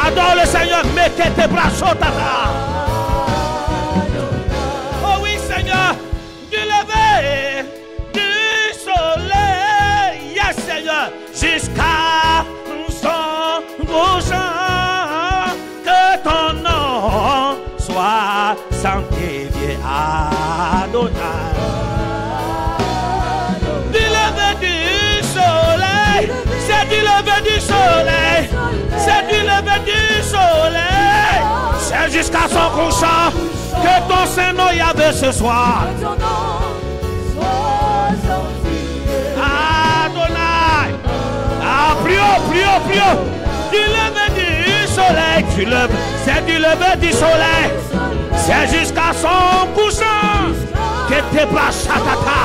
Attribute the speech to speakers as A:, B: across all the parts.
A: Adore le Seigneur, mets tes bras sur ta main. Oh oui, Seigneur, du lever du soleil, yes, Seigneur, jusqu'à son couchant, que ton nom soit sanctifié, Adonai. Du lever du soleil, c'est du lever du soleil. C'est du lever du soleil, c'est jusqu'à son couchant que ton Saint-Nom Yahvé ce soir. Adonai, plus haut, du lever du soleil, c'est du lever du soleil, c'est jusqu'à son couchant que tes bras chatata,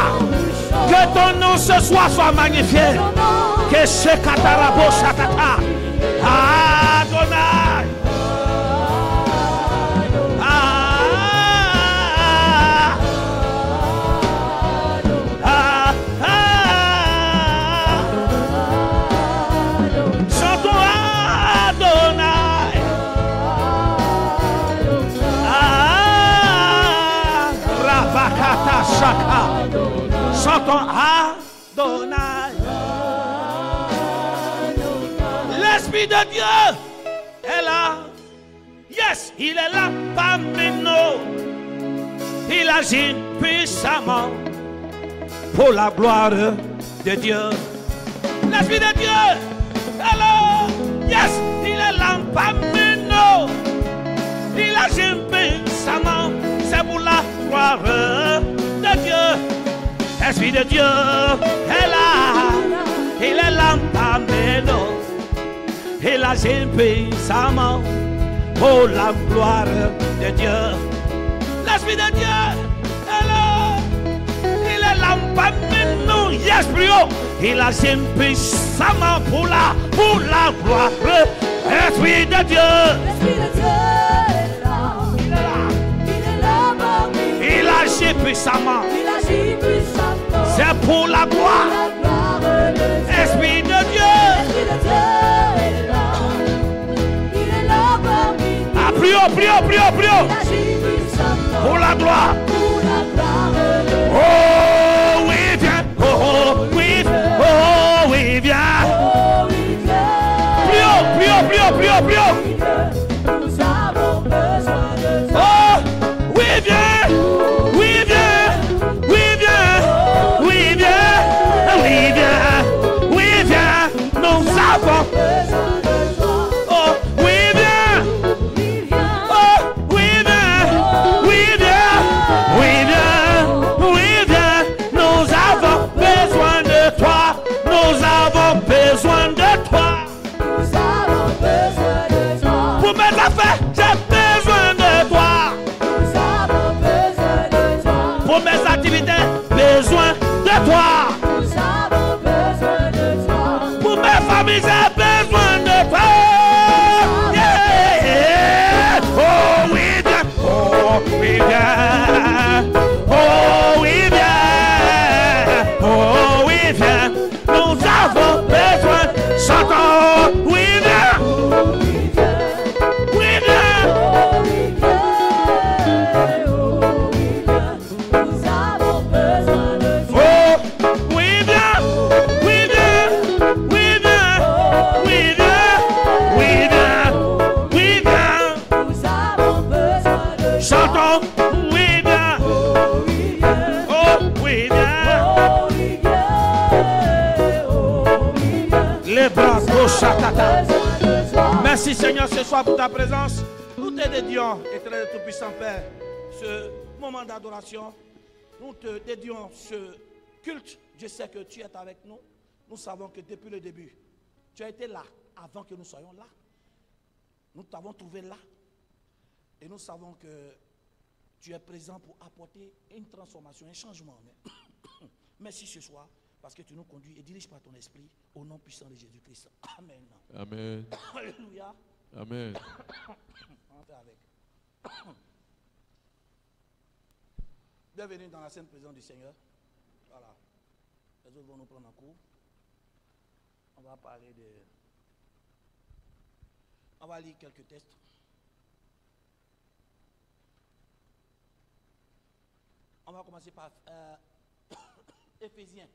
A: que ton nom ce soir soit magnifié, que ce katarabo chatata. Adonai, chantons Adonai, Rabakata Shaka, chantons Adonai. L'Esprit de Dieu est là. Yes, il est là parmi nous. Il agit puissamment pour la gloire de Dieu. L'Esprit de Dieu est là. Yes, il est là parmi nous. Il agit puissamment. C'est pour la gloire de Dieu. L'Esprit de Dieu est là. Il est là parmi nous. Il agit puissamment pour la gloire de Dieu. L'Esprit de Dieu est là. Il est là parmi nous. Yes, plus haut. Il agit puissamment pour la gloire. L'Esprit de Dieu.
B: L'Esprit de Dieu est là.
A: Il est là.
B: Il est là parmi nous.
A: Il agit puissamment.
B: Il agit puissamment.
A: C'est pour la gloire.
B: La gloire de Dieu.
A: Esprit de Dieu.
B: L'Esprit de Dieu est là. Il est là parmi nous.
A: Ah, plus haut, plus haut, plus haut, plus haut.
B: Il agit puissamment.
A: Pour la gloire.
B: Pour la gloire de Dieu.
A: Oh oui, viens. Oh oui, oh oui, viens.
B: Oh, oui, Dieu.
A: Plus haut, plus haut, plus haut, plus haut, plus haut.
B: Nous avons besoin de toi.
A: Oh oui, viens. Oui, viens. Oui, viens. Oui, viens. Oui, viens. Oui, viens. Nous avons
B: Besoin de toi.
A: oh oui, viens.
B: Oui, viens.
A: Oh oui, viens. Oui, viens. Oui, viens. Oui, viens. Merci Seigneur ce soir pour ta présence. Nous te dédions, éternel tout-puissant Père, ce moment d'adoration. Nous te dédions ce culte. Je sais que tu es avec nous. Nous savons que depuis le début, tu as été là avant que nous soyons là. Nous t'avons trouvé là. Et nous savons que tu es présent pour apporter une transformation, un changement. Merci ce soir parce que tu nous conduis et diriges par ton esprit au nom puissant de Jésus-Christ. Amen.
C: Amen.
A: Alléluia.
C: Amen.
A: On va faire avec. Bienvenue dans la sainte présence du Seigneur. Voilà. Les autres vont nous prendre en cours. On va parler de... On va lire quelques textes. On va commencer par Éphésiens.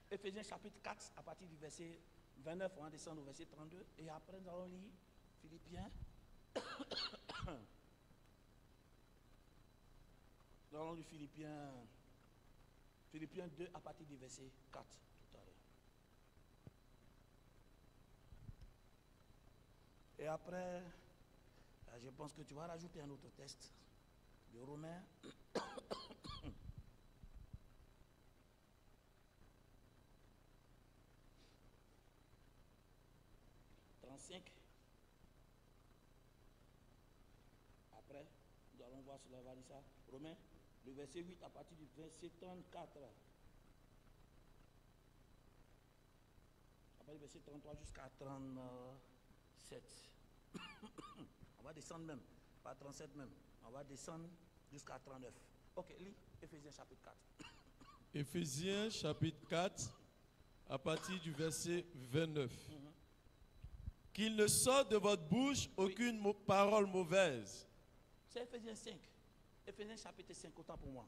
A: Éphésiens chapitre 4, à partir du verset 29, on va descendre au verset 32. Et après, nous allons lire Philippiens. Nous allons lire Philippiens 2, à partir du verset 4, tout à l'heure. Et après, je pense que tu vas rajouter un autre texte de Romains. 35. Après, nous allons voir cela, va dire ça. Romains, le verset 8 à partir du verset 34. Après le verset 33 jusqu'à 37. On va descendre même, pas 37 même. On va descendre jusqu'à 39. Ok, lis Éphésiens chapitre 4.
C: Éphésiens chapitre 4, à partir du verset 29. Qu'il ne sorte de votre bouche aucune parole mauvaise.
A: C'est Éphésiens 5. Éphésiens chapitre 5, autant pour moi.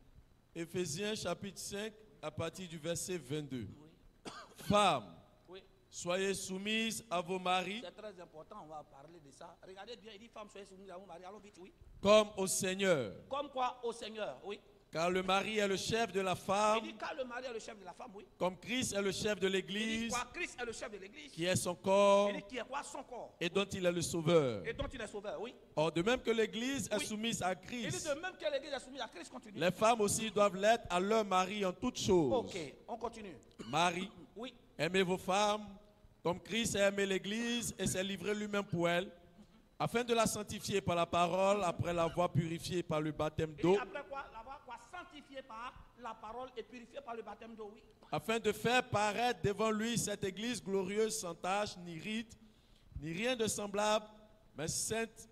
C: Éphésiens chapitre 5, à partir du verset 22.
A: Oui.
C: Femmes,
A: Oui.
C: soyez soumises à vos maris.
A: C'est très important, on va parler de ça. Regardez bien, il dit femmes, soyez soumises à vos maris. Allons vite, oui.
C: Comme au Seigneur.
A: Comme quoi au Seigneur, oui.
C: Car le mari est le chef de la
A: Il
C: femme,
A: dit car le mari est le chef de la femme, oui.
C: comme Christ est le chef de
A: Il dit
C: l'Église,
A: quoi Christ est le chef de l'église.
C: qui est son corps,
A: Il dit qui est quoi son corps.
C: et dont il est le sauveur.
A: Et dont il est sauveur, oui.
C: Or, de même que l'Église est
A: Oui.
C: soumise à
A: Il dit
C: Christ,
A: de même que l'église est soumise à Christ, continue.
C: les femmes aussi doivent l'être à leur mari en toutes choses.
A: Ok, on continue.
C: Marie,
A: Oui.
C: aimez vos femmes, comme Christ a aimé l'Église et s'est livré lui-même pour elle, afin de la sanctifier par la parole, après l'avoir purifiée par le baptême
A: Il
C: d'eau,
A: dit après quoi l'avoir quoi sanctifié par la parole et purifié par le baptême d'eau, oui.
C: afin de faire paraître devant lui cette Église glorieuse, sans tache, ni rite, ni rien de semblable, mais sainte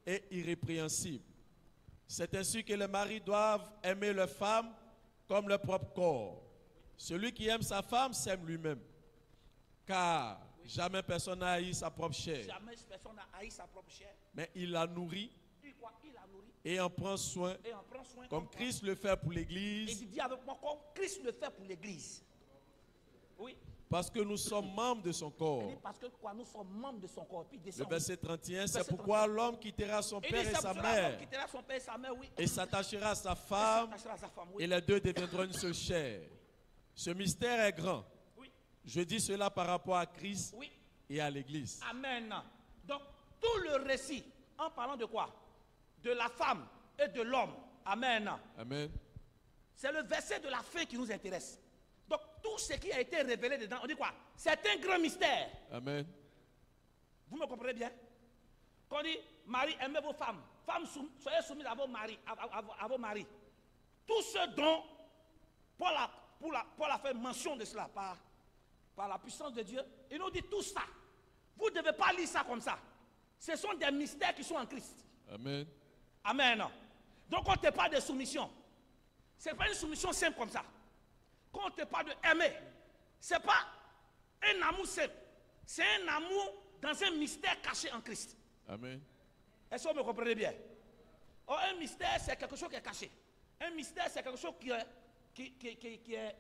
C: et irrépréhensible. C'est ainsi que les maris doivent aimer leurs femmes comme leur propre corps. Celui qui aime sa femme s'aime lui-même, car jamais personne n'a haï sa propre chair,
A: Jamais personne n'a haï sa propre chair.
C: mais il la nourrit
A: Il dit quoi il la nourrit
C: et en prend soin,
A: et en prend soin.
C: comme
A: quoi.
C: Christ le fait pour
A: Et
C: l'Église,
A: il dit avec moi comme Christ le fait pour l'église. Oui.
C: parce que nous sommes membres de son
A: Il
C: corps.
A: dit parce que quoi nous sommes membres de son corps. Puis il
C: Le
A: descend.
C: verset 31, c'est
A: Verset
C: pourquoi l'homme quittera son
A: Il
C: père
A: dit
C: et
A: c'est
C: sa
A: pour cela
C: mère
A: l'homme quittera son père et sa mère, oui.
C: et s'attachera à sa
A: Et
C: femme,
A: s'attachera à sa femme, oui.
C: et les deux deviendront une seule chair. Ce mystère est grand.
A: Oui.
C: Je dis cela par rapport à Christ
A: Oui.
C: et à l'Église.
A: Amen. Donc, tout le récit, en parlant de quoi? De la femme et de l'homme. Amen.
C: Amen.
A: C'est le verset de la fin qui nous intéresse. Donc, tout ce qui a été révélé dedans, on dit quoi? C'est un grand mystère.
C: Amen.
A: Vous me comprenez bien? Quand on dit, Marie, aimez vos femmes. Femmes, soyez soumises à vos maris. À vos maris. Tout ce dont Paul a fait mention de cela par la puissance de Dieu. Il nous dit tout ça. Vous ne devez pas lire ça comme ça. Ce sont des mystères qui sont en Christ.
C: Amen.
A: Amen. Donc on te parle de soumission. Ce n'est pas une soumission simple comme ça. Quand on te parle de aimer, ce n'est pas un amour simple. C'est un amour dans un mystère caché en Christ.
C: Amen.
A: Est-ce que vous me comprenez bien? Or, un mystère, c'est quelque chose qui est caché. Un mystère, c'est quelque chose qui est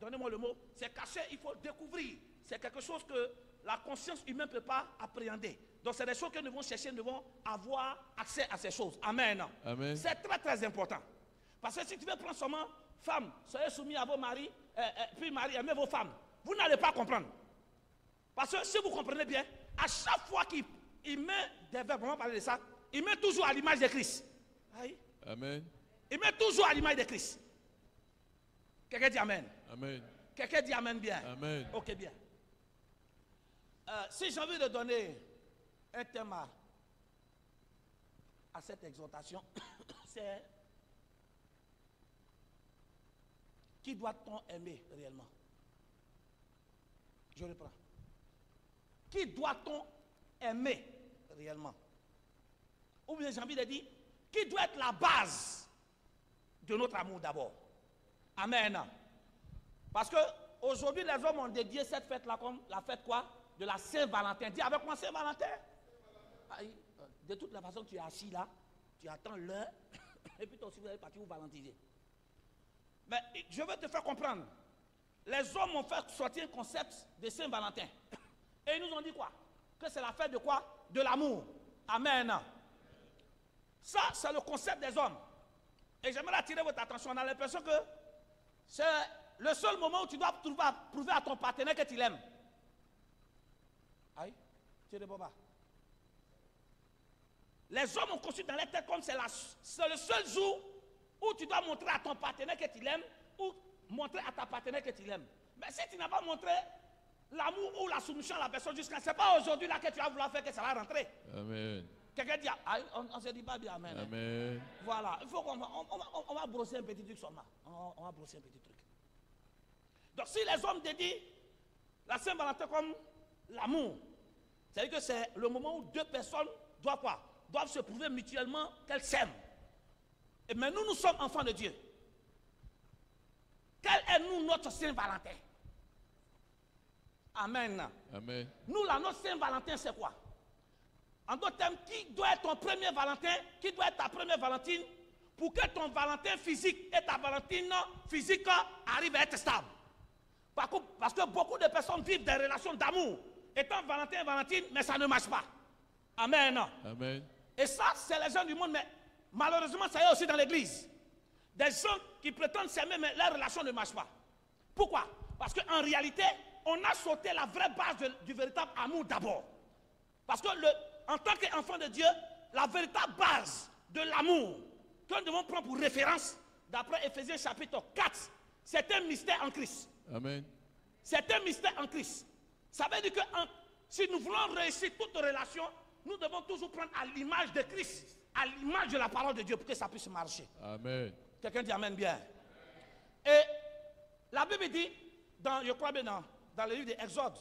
A: donnez-moi le mot, c'est caché, il faut découvrir. C'est quelque chose que la conscience humaine ne peut pas appréhender. Donc, c'est des choses que nous devons chercher, nous devons avoir accès à ces choses. Amen.
C: Amen.
A: C'est très, très important. Parce que si tu veux prendre seulement femmes, soyez soumis à vos maris, puis maris, aimez vos femmes, vous n'allez pas comprendre. Parce que si vous comprenez bien, à chaque fois qu'il met des verbes, on va parler de ça, il met toujours à l'image de Christ. Aïe.
C: Amen.
A: Il met toujours à l'image de Christ. Quelqu'un dit Amen.
C: Amen.
A: Quelqu'un dit Amen bien.
C: Amen.
A: Ok, bien. Si j'ai envie de donner un thème à cette exhortation, c'est qui doit-on aimer réellement? Je reprends. Qui doit-on aimer réellement? Ou bien j'ai envie de dire, qui doit être la base de notre amour d'abord? Amen. Parce que aujourd'hui, les hommes ont dédié cette fête-là comme la fête quoi? De la Saint-Valentin. Dis avec moi Saint-Valentin. De toute la façon, tu es assis là, tu attends l'heure, et puis toi aussi vous allez partir vous valentiser. Mais je veux te faire comprendre. Les hommes ont fait sortir un concept de Saint-Valentin. Et ils nous ont dit quoi? Que c'est la fête de quoi? De l'amour. Amen. Ça, c'est le concept des hommes. Et j'aimerais attirer votre attention. On a l'impression que c'est le seul moment où tu dois prouver à ton partenaire que tu l'aimes. Aïe, tu ne pas. Les hommes ont conçu dans leur tête comme c'est le seul jour où tu dois montrer à ton partenaire que tu l'aimes ou montrer à ta partenaire que tu l'aimes. Mais si tu n'as pas montré l'amour ou la soumission à la personne jusqu'à, c'est pas aujourd'hui là que tu vas vouloir faire que ça va rentrer. Amen. Quelqu'un dit, on ne se dit pas bien Amen. Amen. Voilà, il faut qu'on va brosser un petit truc seulement. On va brosser un petit truc. Donc si les hommes dédient la Saint-Valentin comme l'amour, c'est-à-dire que c'est le moment où deux personnes doivent quoi? Doivent se prouver mutuellement qu'elles s'aiment. Mais nous sommes enfants de Dieu. Quel est nous notre Saint-Valentin? Amen. Amen. Nous, notre Saint-Valentin, c'est quoi? En d'autres termes, qui doit être ton premier Valentin? Qui doit être ta première Valentine? Pour que ton Valentin physique et ta Valentine physique arrivent à être stables. Parce que beaucoup de personnes vivent des relations d'amour, étant Valentin et Valentine, mais ça ne marche pas. Amen. Amen. Et ça, c'est les gens du monde, mais malheureusement, ça y est aussi dans l'église. Des gens qui prétendent s'aimer, mais leur relation ne marche pas. Pourquoi? Parce qu'en réalité, on a sauté la vraie base du véritable amour d'abord. Parce que en tant qu'enfant de Dieu, la véritable base de l'amour que nous devons prendre pour référence, d'après Éphésiens chapitre 4, c'est un mystère en Christ. Amen. C'est un mystère en Christ. Ça veut dire que si nous voulons réussir toute relation, nous devons toujours prendre à l'image de Christ, à l'image de la parole de Dieu pour que ça puisse marcher. Amen. Quelqu'un dit Amen bien. Et la Bible dit, je crois bien dans le livre d'Exode,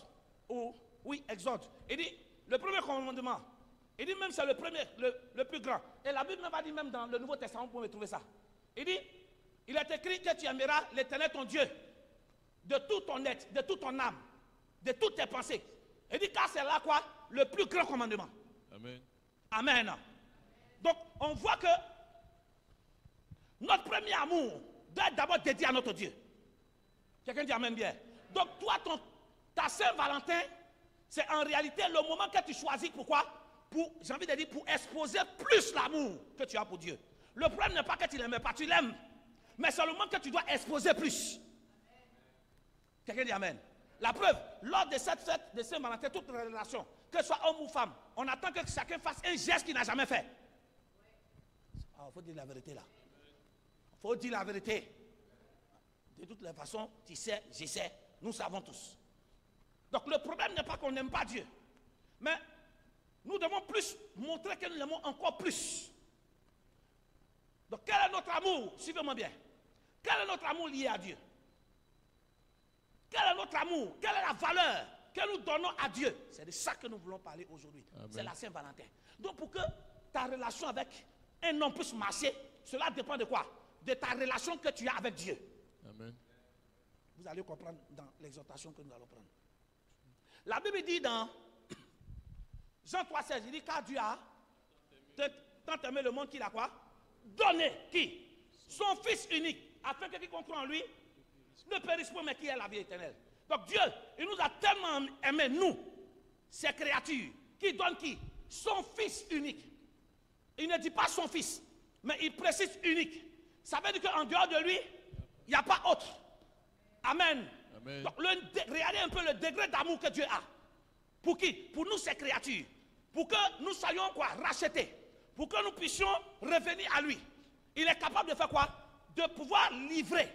A: Exode, il dit, le premier commandement, il dit même c'est le premier, le plus grand. Et la Bible va dire même dans le Nouveau Testament, vous pouvez trouver ça. Il dit, il est écrit que tu aimeras l'Éternel ton Dieu, de tout ton être, de toute ton âme, de toutes tes pensées. Il dit, car c'est là quoi? Le plus grand commandement. Amen. Amen. Donc, on voit que notre premier amour doit être d'abord dédié à notre Dieu. Quelqu'un dit Amen bien. Donc, toi, ta Saint-Valentin, c'est en réalité le moment que tu choisis. Pourquoi? J'ai envie de dire, pour exposer plus l'amour que tu as pour Dieu. Le problème n'est pas que tu l'aimes pas, tu l'aimes. Mais c'est le moment que tu dois exposer plus. Quelqu'un dit Amen. La preuve, lors de cette fête de Saint-Valentin, toute relation, que ce soit homme ou femme, on attend que chacun fasse un geste qu'il n'a jamais fait. Il faut dire la vérité là. Il faut dire la vérité. De toutes les façons, tu sais, je sais, nous savons tous. Donc le problème n'est pas qu'on n'aime pas Dieu. Mais nous devons plus montrer que nous l'aimons encore plus. Donc quel est notre amour? Suivez-moi bien. Quel est notre amour lié à Dieu? Quel est notre amour? Quelle est la valeur que nous donnons à Dieu? C'est de ça que nous voulons parler aujourd'hui. C'est la Saint-Valentin. Donc pour que ta relation avec un homme puisse marcher, cela dépend de quoi? De ta relation que tu as avec Dieu. Amen. Vous allez comprendre dans l'exhortation que nous allons prendre. La Bible dit dans Jean 3,16, il dit car Dieu a tant aimé le monde qu'il a quoi? Donné. Qui? Son Fils unique, afin que quiconque croit en lui ne périsse pas, mais qui est la vie éternelle. Donc Dieu, il nous a tellement aimé, nous, ses créatures, qui donne qui? Son Fils unique. Il ne dit pas son Fils, mais il précise unique. Ça veut dire qu'en dehors de lui, il n'y a pas autre. Amen. Amen. Donc regardez un peu le degré d'amour que Dieu a. Pour qui? Pour nous, ces créatures. Pour que nous soyons quoi? Rachetés. Pour que nous puissions revenir à lui. Il est capable de faire quoi? De pouvoir livrer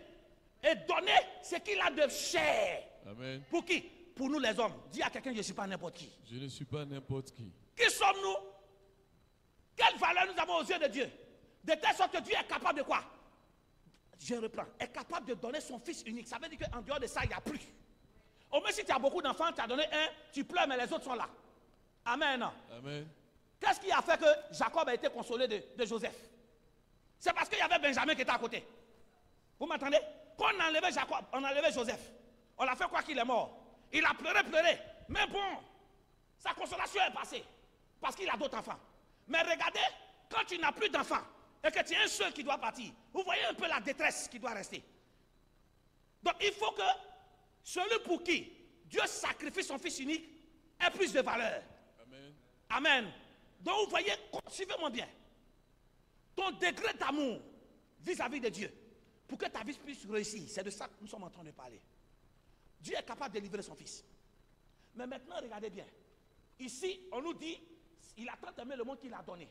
A: et donner ce qu'il a de cher.
C: Amen.
A: Pour qui? Pour nous les hommes. Dis à quelqu'un, je ne suis pas n'importe qui.
C: Je ne suis pas n'importe qui.
A: Qui sommes-nous? Quelle valeur nous avons aux yeux de Dieu? De telle sorte que Dieu est capable de quoi? Je reprends. Est capable de donner son fils unique. Ça veut dire qu'en dehors de ça, il n'y a plus. Au moins si tu as beaucoup d'enfants, tu as donné un, tu pleures, mais les autres sont là. Amen.
C: Amen.
A: Qu'est-ce qui a fait que Jacob a été consolé de Joseph? C'est parce qu'il y avait Benjamin qui était à côté. Vous m'entendez? Quand on a enlevé Jacob, on a enlevé Joseph. On l'a fait croire qu'il est mort. Il a pleuré. Mais bon, sa consolation est passée. Parce qu'il a d'autres enfants. Mais regardez, quand tu n'as plus d'enfants et que tu es un seul qui doit partir, vous voyez un peu la détresse qui doit rester. Donc il faut que celui pour qui Dieu sacrifie son fils unique ait plus de valeur.
C: Amen.
A: Amen. Donc vous voyez, suivez-moi bien. Ton degré d'amour vis-à-vis de Dieu, pour que ta vie puisse réussir, c'est de ça que nous sommes en train de parler. Dieu est capable de livrer son fils. Mais maintenant, regardez bien. Ici, on nous dit, il a tant aimé le monde qu'il a donné.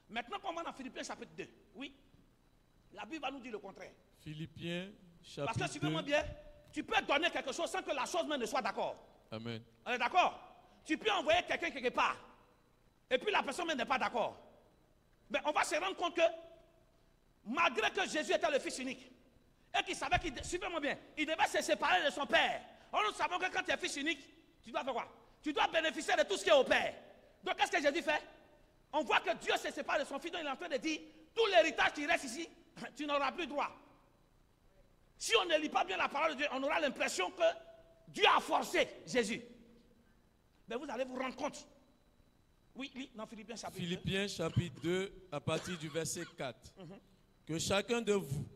A: Maintenant, quand on va dans Philippiens chapitre 2, oui, la Bible va nous dire le contraire.
C: Philippiens chapitre 2.
A: Parce que suivez-moi bien, tu peux donner quelque chose sans que la chose même ne soit d'accord.
C: Amen.
A: On est d'accord? Tu peux envoyer quelqu'un quelque part, et puis la personne même n'est pas d'accord. Mais on va se rendre compte que, malgré que Jésus était le fils unique, et qu'il savait qu'il, suivez-moi bien, il devait se séparer de son père. Or, nous savons que quand tu es fils unique, tu dois faire quoi? Tu dois bénéficier de tout ce qui est au père. Donc, qu'est-ce que Jésus fait? On voit que Dieu se sépare de son fils, donc il est en train de dire, tout l'héritage qui reste ici, tu n'auras plus droit. Si on ne lit pas bien la parole de Dieu, on aura l'impression que Dieu a forcé Jésus. Mais vous allez vous rendre compte. Oui, dans Philippiens chapitre 2.
C: Philippiens chapitre 2, à partir du verset 4. Que chacun de vous,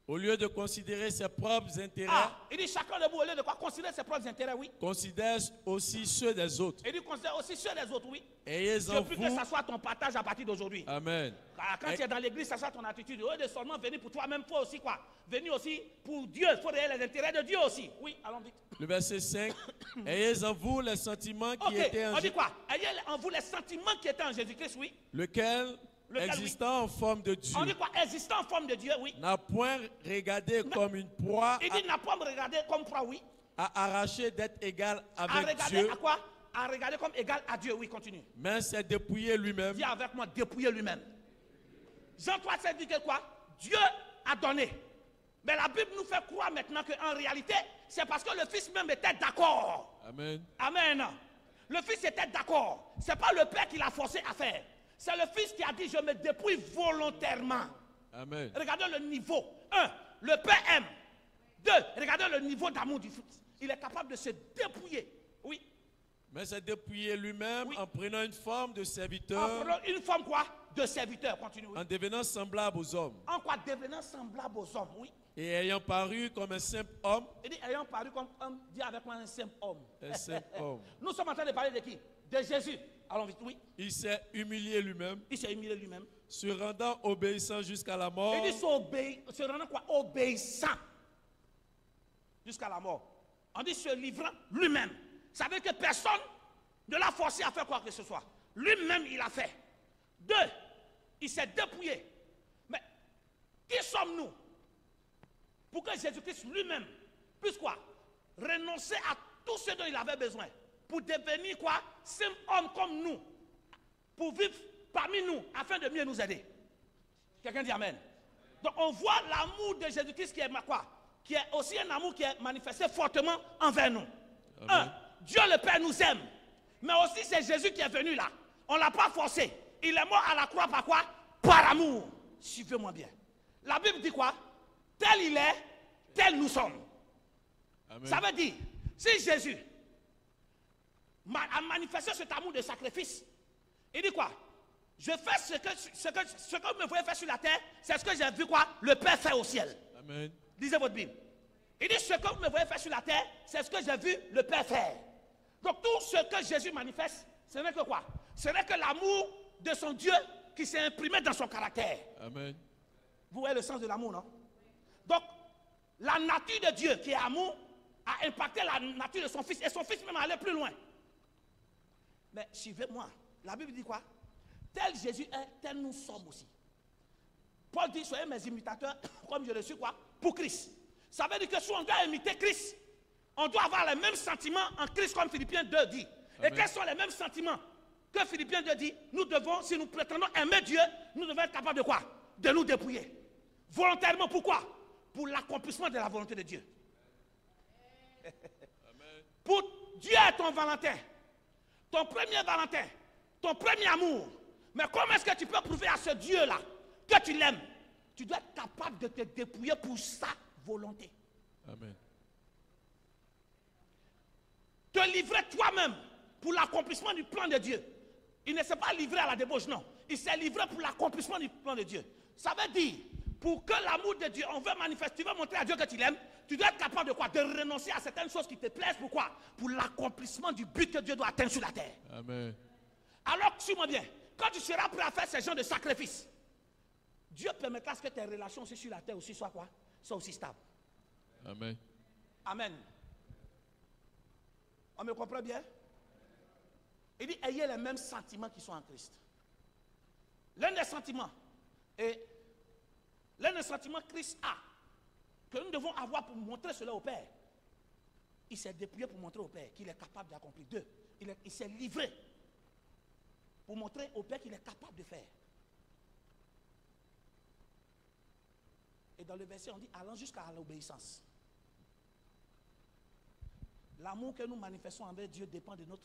C: au lieu de considérer ses propres intérêts,
A: il dit chacun de vous, au lieu de quoi considérer ses propres intérêts, oui.
C: considère aussi ceux des autres.
A: Il dit considère aussi ceux des autres, oui.
C: Ayez
A: Je
C: en
A: veux plus que
C: vous.
A: ça soit ton partage à partir d'aujourd'hui.
C: Amen.
A: Quand tu es dans l'église, ça soit ton attitude. Au lieu de seulement venir pour toi-même, il faut aussi quoi? Venir aussi pour Dieu. Il faut regarder les intérêts de Dieu aussi. Oui, allons vite.
C: Le verset 5. Ayez en vous les sentiments qui étaient en
A: on dit quoi? Ayez en vous les sentiments qui étaient en Jésus-Christ, oui.
C: lequel, existant en forme de Dieu,
A: On dit quoi? Existant en forme de Dieu, oui.
C: n'a point regardé comme une proie
A: Il dit n'a pas me regarder comme proie, oui.
C: à arracher d'être égal
A: À
C: avec
A: regarder
C: Dieu,
A: à quoi? À regarder comme égal à Dieu, oui, continue.
C: mais s'est dépouillé lui-même.
A: Dis avec moi, dépouiller lui-même. Jean 3,7 dit que quoi? Dieu a donné. Mais la Bible nous fait croire maintenant qu'en réalité, c'est parce que le Fils même était d'accord.
C: Amen.
A: Amen. Le Fils était d'accord. Ce n'est pas le Père qui l'a forcé à faire. C'est le Fils qui a dit, je me dépouille volontairement.
C: Amen.
A: Regardez le niveau. 1, le Père aime. 2, regardez le niveau d'amour du Fils. Il est capable de se dépouiller. Oui.
C: Mais s'est dépouillé lui-même
A: Oui.
C: en prenant une forme de
A: En
C: serviteur,
A: prenant une forme quoi? De serviteur. Continue. Oui.
C: en devenant semblable aux hommes,
A: En quoi? Devenant semblable aux hommes. Oui.
C: et ayant paru comme un simple homme,
A: Il dit, ayant paru comme homme, dis avec moi un simple homme.
C: un simple homme,
A: Nous sommes en train de parler de qui? De Jésus. Allons vite, oui.
C: il s'est humilié lui-même,
A: Il s'est humilié lui-même.
C: se rendant obéissant jusqu'à la mort,
A: Il dit se rendant quoi? Obéissant. Jusqu'à la mort. On dit se livrant lui-même. Ça veut dire que personne ne l'a forcé à faire quoi que ce soit. Lui-même, il a fait. 2, il s'est dépouillé. Mais qui sommes-nous pour que Jésus-Christ lui-même puisse quoi? Renoncer à tout ce dont il avait besoin pour devenir quoi? Simple homme comme nous, pour vivre parmi nous afin de mieux nous aider. Quelqu'un dit Amen. Donc on voit l'amour de Jésus-Christ qui est quoi? Qui est aussi un amour qui est manifesté fortement envers nous.
C: Amen.
A: Dieu le Père nous aime. Mais aussi c'est Jésus qui est venu là. On ne l'a pas forcé. Il est mort à la croix par quoi? Par amour. Suivez-moi bien. La Bible dit quoi? Tel il est, tel nous sommes.
C: Amen.
A: Ça veut dire, si Jésus a manifesté cet amour de sacrifice, il dit quoi? Je fais ce que vous me voyez faire sur la terre, c'est ce que j'ai vu quoi? Le Père faire au ciel.
C: Amen.
A: Lisez votre Bible. Il dit ce que vous me voyez faire sur la terre, c'est ce que j'ai vu le Père faire. Donc tout ce que Jésus manifeste, ce n'est que quoi? Ce n'est que l'amour de son Dieu qui s'est imprimé dans son caractère.
C: Amen.
A: Vous voyez le sens de l'amour, non? Donc, la nature de Dieu qui est amour a impacté la nature de son Fils. Et son Fils même allait plus loin. Mais suivez-moi. La Bible dit quoi? Tel Jésus est, tel nous sommes aussi. Paul dit, soyez mes imitateurs, comme je le suis quoi? Pour Christ. Ça veut dire que si on doit imiter Christ, on doit avoir les mêmes sentiments en Christ, comme Philippiens 2 dit. Amen. Et quels sont les mêmes sentiments que Philippiens 2 dit? Nous devons, si nous prétendons aimer Dieu, nous devons être capables de quoi? De nous dépouiller. Volontairement, pourquoi? Pour l'accomplissement de la volonté de Dieu. Amen. Pour Dieu est ton Valentin, ton premier Valentin, ton premier amour. Mais comment est-ce que tu peux prouver à ce Dieu-là que tu l'aimes? Tu dois être capable de te dépouiller pour sa volonté.
C: Amen.
A: Te livrer toi-même pour l'accomplissement du plan de Dieu. Il ne s'est pas livré à la débauche, non. Il s'est livré pour l'accomplissement du plan de Dieu. Ça veut dire, pour que l'amour de Dieu, on veut manifester, tu veux montrer à Dieu que tu l'aimes, tu dois être capable de quoi? De renoncer à certaines choses qui te plaisent. Pourquoi? Pour l'accomplissement du but que Dieu doit atteindre sur la terre.
C: Amen.
A: Alors, suis-moi bien, quand tu seras prêt à faire ces genres de sacrifices, Dieu permettra que tes relations aussi sur la terre aussi soient quoi? Soient aussi stables.
C: Amen.
A: Amen. On me comprend bien? Il dit, ayez les mêmes sentiments qui sont en Christ. L'un des sentiments que Christ a, que nous devons avoir pour montrer cela au Père, il s'est dépouillé pour montrer au Père qu'il est capable d'accomplir. 2, il s'est livré pour montrer au Père qu'il est capable de faire. Et dans le verset, on dit, allant jusqu'à l'obéissance. L'amour que nous manifestons envers Dieu dépend de notre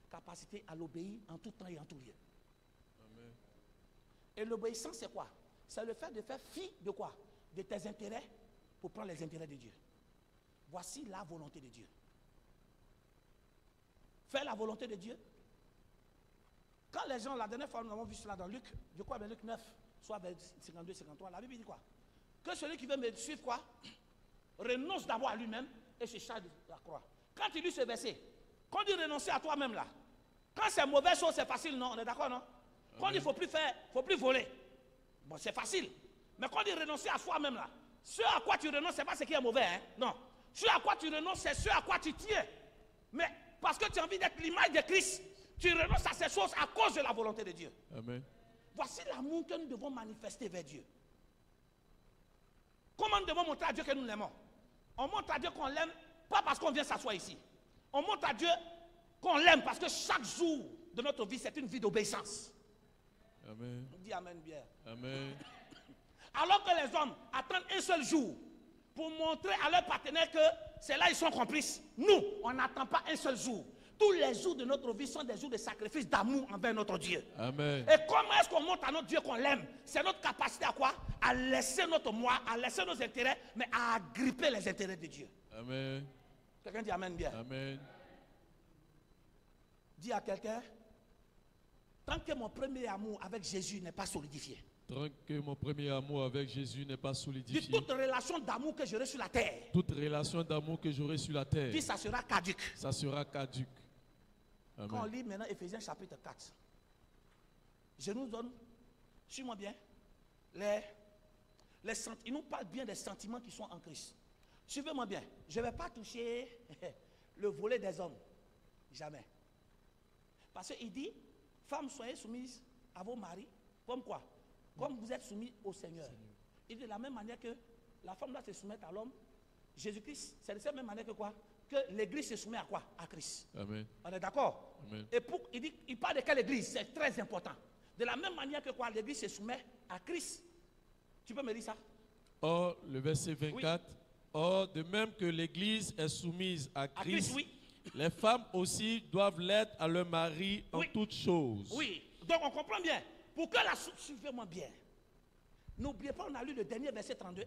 A: capacité à l'obéir en tout temps et en tout lieu.
C: Amen.
A: Et l'obéissance, c'est quoi? C'est le fait de faire fi de quoi? De tes intérêts pour prendre les intérêts de Dieu. Voici la volonté de Dieu. Faire la volonté de Dieu. Quand les gens, la dernière fois, nous avons vu cela dans Luc, je crois, Luc 9, soit 52, 53, la Bible dit quoi? Que celui qui veut me suivre, quoi? Renonce d'abord à lui-même et se charge de la croix. Quand tu lis ce verset, quand tu renonces à toi-même là, quand c'est mauvaise chose, c'est facile, non? On est d'accord, non? Quand il ne faut plus faire, il ne faut plus voler. Bon, c'est facile. Mais quand il renonce à soi-même là, ce à quoi tu renonces, ce n'est pas ce qui est mauvais, hein? Non. Ce à quoi tu renonces, c'est ce à quoi tu tiens. Mais parce que tu as envie d'être l'image de Christ, tu renonces à ces choses à cause de la volonté de Dieu.
C: Amen.
A: Voici l'amour que nous devons manifester vers Dieu. Comment nous devons montrer à Dieu que nous l'aimons? On montre à Dieu qu'on l'aime, pas parce qu'on vient s'asseoir ici. On montre à Dieu qu'on l'aime parce que chaque jour de notre vie, c'est une vie d'obéissance.
C: Amen.
A: On dit amen bien.
C: Amen.
A: Alors que les hommes attendent un seul jour pour montrer à leurs partenaires que c'est là ils sont complices. Nous, on n'attend pas un seul jour. Tous les jours de notre vie sont des jours de sacrifice, d'amour envers notre Dieu.
C: Amen.
A: Et comment est-ce qu'on montre à notre Dieu qu'on l'aime? C'est notre capacité à quoi? À laisser notre moi, à laisser nos intérêts, mais à agripper les intérêts de Dieu.
C: Amen.
A: Quelqu'un dit amen bien.
C: Amen.
A: Dis à quelqu'un, tant que mon premier amour avec Jésus n'est pas solidifié.
C: Tant que mon premier amour avec Jésus n'est pas solidifié.
A: Dis toute relation d'amour que j'aurai sur la terre.
C: Toute relation d'amour que j'aurai sur la terre.
A: Dis ça sera caduque.
C: Ça sera caduque. Amen.
A: Quand on lit maintenant Éphésiens chapitre 4, je nous donne, suis-moi bien, il nous parle bien des sentiments qui sont en Christ. Suivez-moi bien, je ne vais pas toucher le volet des hommes. Jamais. Parce qu'il dit, femmes, soyez soumises à vos maris, comme quoi? Comme vous êtes soumis au Seigneur. Il dit de la même manière que la femme doit se soumettre à l'homme, Jésus-Christ, c'est de cette même manière que quoi? Que l'église se soumet à quoi? À Christ.
C: Amen.
A: On est d'accord?
C: Amen.
A: Et il parle de quelle église? C'est très important. De la même manière que quoi? L'église se soumet à Christ. Tu peux me dire ça?
C: Or, le verset 24. Oui. Or, de même que l'église est soumise à Christ,
A: oui.
C: Les femmes aussi doivent l'être à leur mari en toutes choses.
A: Oui. Donc on comprend bien. Pour que suivez-moi bien. N'oubliez pas, on a lu le dernier verset 32.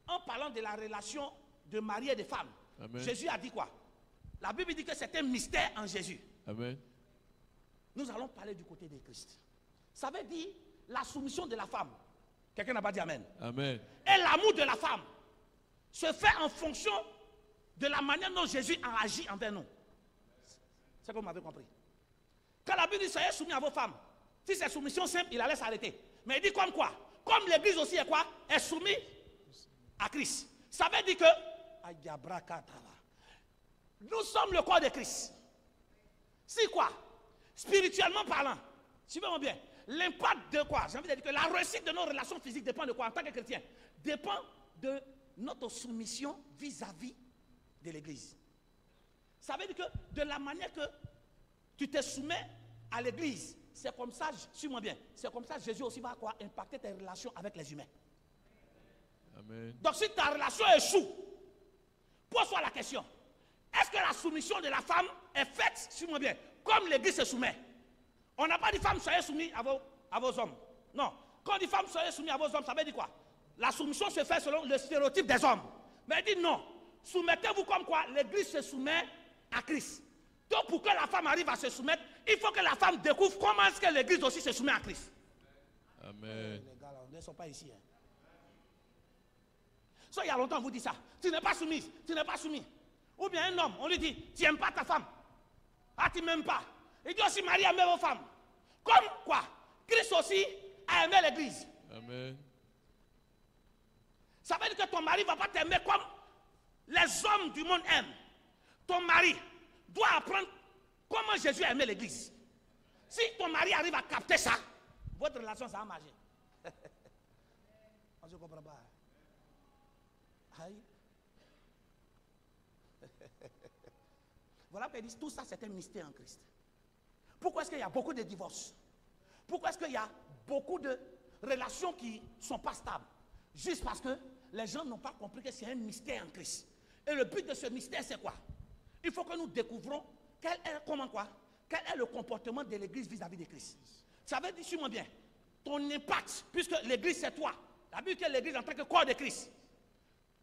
A: En parlant de la relation de mari et de femme.
C: Amen.
A: Jésus a dit quoi? La Bible dit que c'est un mystère en Jésus.
C: Amen.
A: Nous allons parler du côté de Christ. Ça veut dire la soumission de la femme. Quelqu'un n'a pas dit amen.
C: Amen.
A: Et l'amour de la femme se fait en fonction de la manière dont Jésus a agi envers nous. C'est que vous m'avez compris. Quand la Bible dit soyez soumis à vos femmes, si c'est soumission simple, il allait s'arrêter. Mais il dit comme quoi? Comme l'église aussi est quoi? Est soumise à Christ. Ça veut dire que nous sommes le corps de Christ. Si quoi? Spirituellement parlant, suivez-moi bien, l'impact de quoi? J'ai envie de dire que la réussite de nos relations physiques dépend de quoi en tant que chrétien? Dépend de notre soumission vis-à-vis de l'Église. Ça veut dire que de la manière que tu te soumets à l'Église, c'est comme ça, suis-moi bien, c'est comme ça que Jésus aussi va quoi? Impacter tes relations avec les humains.
C: Amen.
A: Donc si ta relation échoue, pose-toi la question, est-ce que la soumission de la femme est faite, suis-moi bien, comme l'Église se soumet? On n'a pas dit femme, soyez soumis à vos hommes. Non. Quand on dit femme, soyez soumis à vos hommes, ça veut dire quoi? La soumission se fait selon le stéréotype des hommes. Mais il dit non. Soumettez-vous comme quoi l'Église se soumet à Christ. Donc pour que la femme arrive à se soumettre, il faut que la femme découvre comment est-ce que l'Église aussi se soumet à Christ.
C: Amen.
A: Les gars là, ils ne sont pas ici. Hein. Ça, il y a longtemps, on vous dit ça. Tu n'es pas soumise, tu n'es pas soumis. Ou bien un homme, on lui dit, tu n'aimes pas ta femme. Ah, tu m'aimes pas. Il dit aussi, Marie aimait vos femmes. Comme quoi? Christ aussi a aimé l'Église.
C: Amen.
A: Ça veut dire que ton mari ne va pas t'aimer comme les hommes du monde aiment. Ton mari doit apprendre comment Jésus a aimé l'Église. Si ton mari arrive à capter ça, votre relation, ça va marcher. Je ne comprends pas. Aïe. Voilà pourquoi ils disent tout ça, c'est un mystère en Christ. Pourquoi est-ce qu'il y a beaucoup de divorces? Pourquoi est-ce qu'il y a beaucoup de relations qui ne sont pas stables? Juste parce que les gens n'ont pas compris que c'est un mystère en Christ. Et le but de ce mystère, c'est quoi? Il faut que nous découvrons quel est le comportement de l'Église vis-à-vis de Christ. Ça veut dire, suis-moi bien, ton impact, puisque l'Église c'est toi. La Bible dit que l'Église en tant que corps de Christ.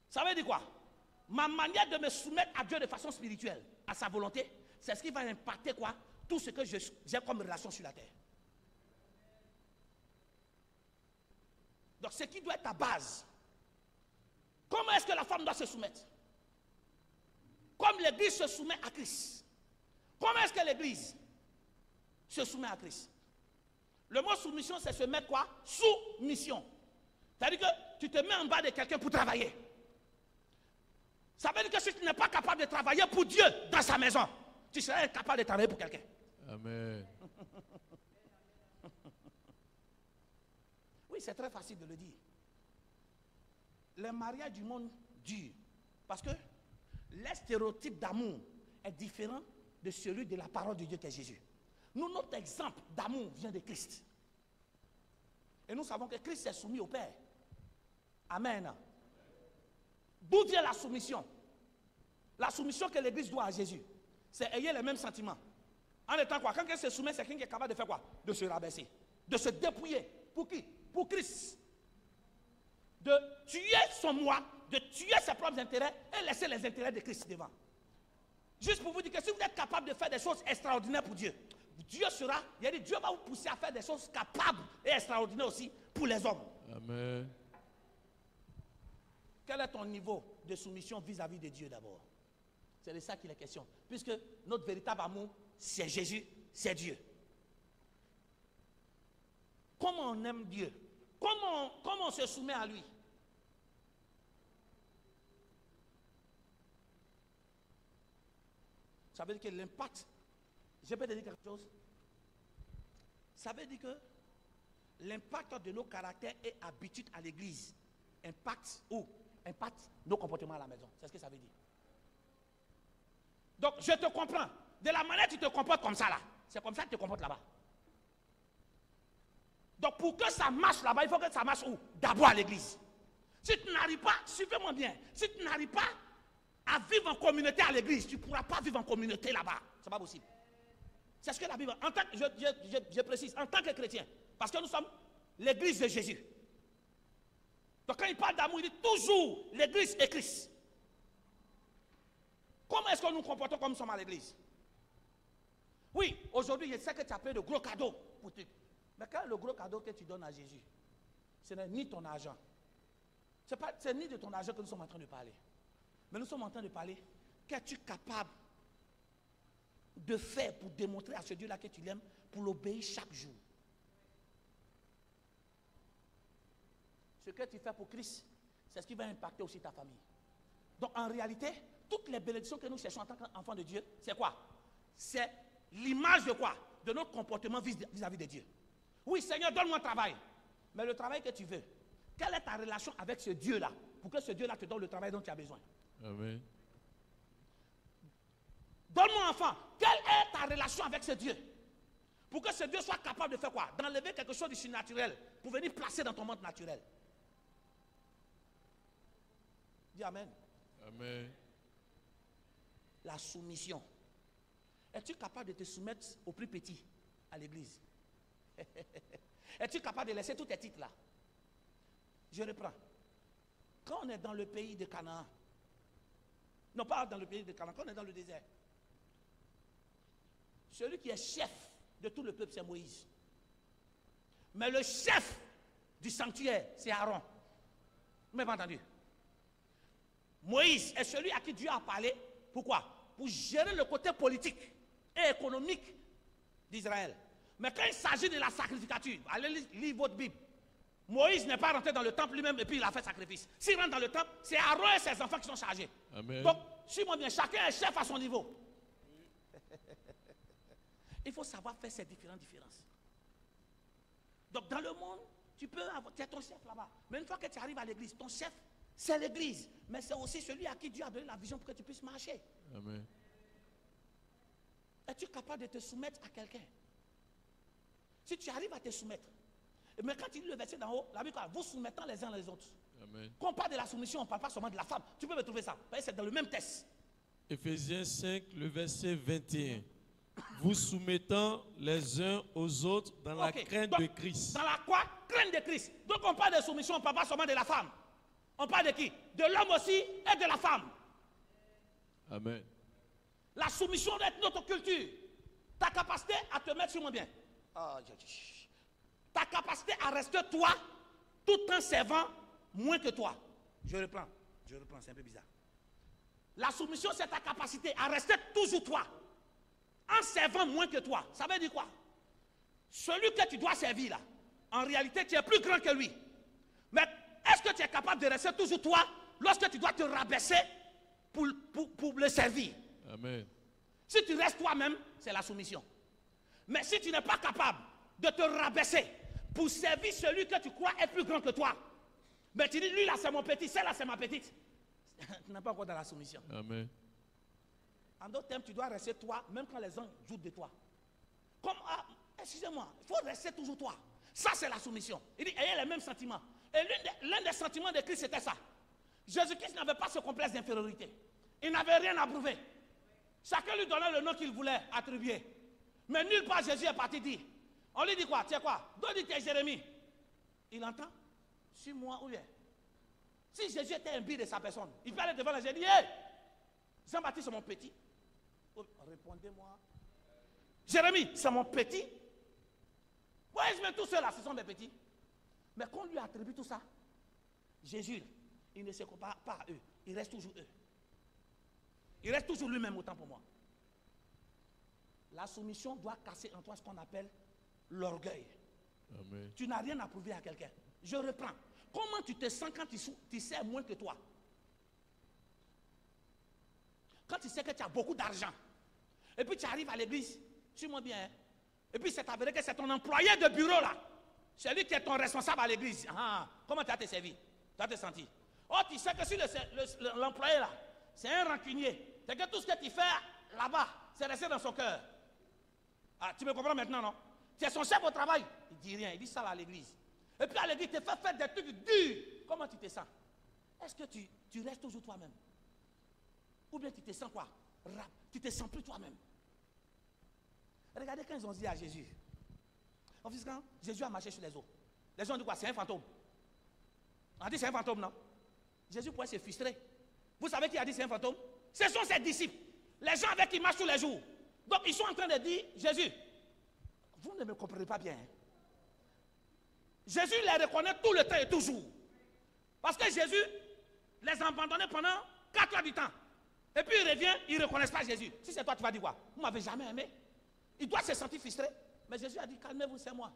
A: Ça veut dire quoi? Ma manière de me soumettre à Dieu de façon spirituelle, à sa volonté, c'est ce qui va impacter quoi? Tout ce que j'ai comme relation sur la terre. Donc, ce qui doit être ta base. Comment est-ce que la femme doit se soumettre? Comme l'Église se soumet à Christ. Comment est-ce que l'Église se soumet à Christ? Le mot soumission, c'est se mettre quoi? Sous mission. C'est-à-dire que tu te mets en bas de quelqu'un pour travailler. Ça veut dire que si tu n'es pas capable de travailler pour Dieu dans sa maison, tu seras incapable de travailler pour quelqu'un.
C: Amen.
A: Oui, c'est très facile de le dire. Le mariage du monde dure. Parce que le stéréotype d'amour est différent de celui de la parole de Dieu qui est Jésus. Nous, notre exemple d'amour vient de Christ. Et nous savons que Christ s'est soumis au Père. Amen. D'où vient la soumission? La soumission que l'Église doit à Jésus, c'est ayer les mêmes sentiments. En étant quoi? Quand quelqu'un se soumet, c'est quelqu'un qui est capable de faire quoi? De se rabaisser, de se dépouiller. Pour qui? Pour Christ. De tuer son moi, de tuer ses propres intérêts et laisser les intérêts de Christ devant. Juste pour vous dire que si vous êtes capable de faire des choses extraordinaires pour Dieu, Dieu va vous pousser à faire des choses capables et extraordinaires aussi pour les hommes.
C: Amen.
A: Quel est ton niveau de soumission vis-à-vis de Dieu d'abord? C'est de ça qu'il est question. Puisque notre véritable amour, c'est Jésus, c'est Dieu. Comment on aime Dieu? Comment on se soumet à lui? Ça veut dire que l'impact, je peux te dire quelque chose? Ça veut dire que l'impact de nos caractères et habitudes à l'église impacte nos comportements à la maison. C'est ce que ça veut dire. Donc, je te comprends. De la manière dont tu te comportes comme ça là, c'est comme ça que tu te comportes là-bas. Donc, pour que ça marche là-bas, il faut que ça marche où? D'abord à l'église. Si tu n'arrives pas, suivez-moi bien, si tu n'arrives pas à vivre en communauté à l'église, tu ne pourras pas vivre en communauté là-bas. Ce n'est pas possible. C'est ce que la Bible, je précise, en tant que chrétien, parce que nous sommes l'église de Jésus. Donc quand il parle d'amour, il dit toujours l'église et Christ. Comment est-ce que nous nous comportons comme nous sommes à l'église? Oui, aujourd'hui, je sais que tu as pris de gros cadeaux pour toi. Mais quel est le gros cadeau que tu donnes à Jésus? Ce n'est ni ton argent. C'est ni de ton argent que nous sommes en train de parler. Mais nous sommes en train de parler. Qu'es-tu capable de faire pour démontrer à ce Dieu-là que tu l'aimes, pour l'obéir chaque jour? Ce que tu fais pour Christ, c'est ce qui va impacter aussi ta famille. Donc en réalité, toutes les bénédictions que nous cherchons en tant qu'enfants de Dieu, c'est quoi? C'est l'image de quoi? de notre comportement vis-à-vis de Dieu. Oui, Seigneur, donne-moi un travail. Mais le travail que tu veux, quelle est ta relation avec ce Dieu-là pour que ce Dieu-là te donne le travail dont tu as besoin?
C: Amen.
A: Donne-moi un enfant. Quelle est ta relation avec ce Dieu? Pour que ce Dieu soit capable de faire quoi? D'enlever quelque chose de surnaturel pour venir placer dans ton monde naturel. Dis Amen.
C: Amen.
A: La soumission. Es-tu capable de te soumettre au plus petit à l'église? Es-tu capable de laisser tous tes titres là? Je reprends. Quand on est dans le pays de Canaan, non pas dans le pays de Canaan, quand on est dans le désert, celui qui est chef de tout le peuple, c'est Moïse. Mais le chef du sanctuaire, c'est Aaron. Vous m'avez entendu? Moïse est celui à qui Dieu a parlé. Pourquoi? Pour gérer le côté politique et économique d'Israël. Mais quand il s'agit de la sacrificature, allez lire votre Bible. Moïse n'est pas rentré dans le temple lui-même et puis il a fait sacrifice. S'il rentre dans le temple, c'est Aaron et ses enfants qui sont chargés.
C: Amen.
A: Donc, suis-moi bien, chacun est chef à son niveau. Il faut savoir faire ces différentes différences. Donc, dans le monde, tu peux avoir, tu es ton chef là-bas. Mais une fois que tu arrives à l'église, ton chef, c'est l'église. Mais c'est aussi celui à qui Dieu a donné la vision pour que tu puisses marcher.
C: Amen.
A: Es-tu capable de te soumettre à quelqu'un? Si tu arrives à te soumettre, mais quand tu lis le verset d'en haut, la Bible dit, vous soumettant les uns les autres.
C: Amen.
A: Quand on parle de la soumission, on ne parle pas seulement de la femme. Tu peux me trouver ça. C'est dans le même texte.
C: Éphésiens 5, le verset 21. Vous soumettant les uns aux autres dans la crainte
A: Donc,
C: de Christ.
A: Dans la quoi? Crainte de Christ. Donc on parle de soumission, on ne parle pas seulement de la femme. On parle de qui? De l'homme aussi et de la femme.
C: Amen.
A: La soumission doit être notre culture. Ta capacité à te mettre sur mon bien. Ta capacité à rester toi tout en servant moins que toi. Je reprends, c'est un peu bizarre. La soumission, c'est ta capacité à rester toujours toi en servant moins que toi. Ça veut dire quoi? Celui que tu dois servir là, en réalité, tu es plus grand que lui. Mais est-ce que tu es capable de rester toujours toi lorsque tu dois te rabaisser pour le servir?
C: Amen.
A: Si tu restes toi-même, c'est la soumission. Mais si tu n'es pas capable de te rabaisser pour servir celui que tu crois est plus grand que toi, mais tu dis, lui là c'est mon petit, celle-là c'est ma petite, tu n'es pas encore dans la soumission.
C: Amen.
A: En d'autres termes, tu dois rester toi, même quand les gens jouent de toi. Comme, excusez-moi, il faut rester toujours toi. Ça, c'est la soumission. Il dit, ayez les mêmes sentiments. Et l'un des sentiments de Christ, c'était ça. Jésus-Christ n'avait pas ce complexe d'infériorité. Il n'avait rien à prouver. Chacun lui donnait le nom qu'il voulait attribuer. Mais nulle part Jésus est parti dire. On lui dit quoi? Tu es quoi? D'où dit tu es Jérémie? Il entend? Suis-moi ou bien? Si Jésus était un de sa personne, il peut aller devant les gens et dire, hé, Jean-Baptiste c'est mon petit. Oh, répondez-moi. Jérémie, c'est mon petit. Oui, je mets tout cela, ce sont des petits. Mais quand on lui attribue tout ça, Jésus, il ne se compare pas à eux. Il reste toujours eux. Il reste toujours lui-même autant pour moi. La soumission doit casser en toi ce qu'on appelle l'orgueil.
C: Amen.
A: Tu n'as rien à prouver à quelqu'un. Je reprends. Comment tu te sens quand tu sais moins que toi? Quand tu sais que tu as beaucoup d'argent, et puis tu arrives à l'église, suis-moi bien, hein? Et puis c'est avéré que c'est ton employé de bureau là, c'est lui qui est ton responsable à l'église. Comment tu as te servi? Tu as te senti? Oh, tu sais que si l'employé là, c'est un rancunier, c'est que tout ce que tu fais là-bas, c'est resté dans son cœur. Tu me comprends maintenant, non? Tu es son chef au travail, il dit rien, il dit ça à l'église. Et puis à l'église, il te fait faire des trucs durs. Comment tu te sens? Est-ce que tu restes toujours toi-même? Ou bien tu te sens quoi? Tu te sens plus toi-même. Regardez quand ils ont dit à Jésus. En fait, quand Jésus a marché sur les eaux, les gens ont dit quoi? C'est un fantôme. On a dit c'est un fantôme, non? Jésus pourrait se frustrer. Vous savez qui a dit c'est un fantôme? Ce sont ses disciples. Les gens avec qui il marche tous les jours. Donc ils sont en train de dire, Jésus, vous ne me comprenez pas bien. Hein? Jésus les reconnaît tout le temps et toujours. Parce que Jésus les a abandonnés pendant 4 heures du temps. Et puis il revient, ils ne reconnaissent pas Jésus. Si c'est toi, tu vas dire quoi? Vous ne m'avez jamais aimé. Il doit se sentir frustré. Mais Jésus a dit, calmez-vous, c'est moi.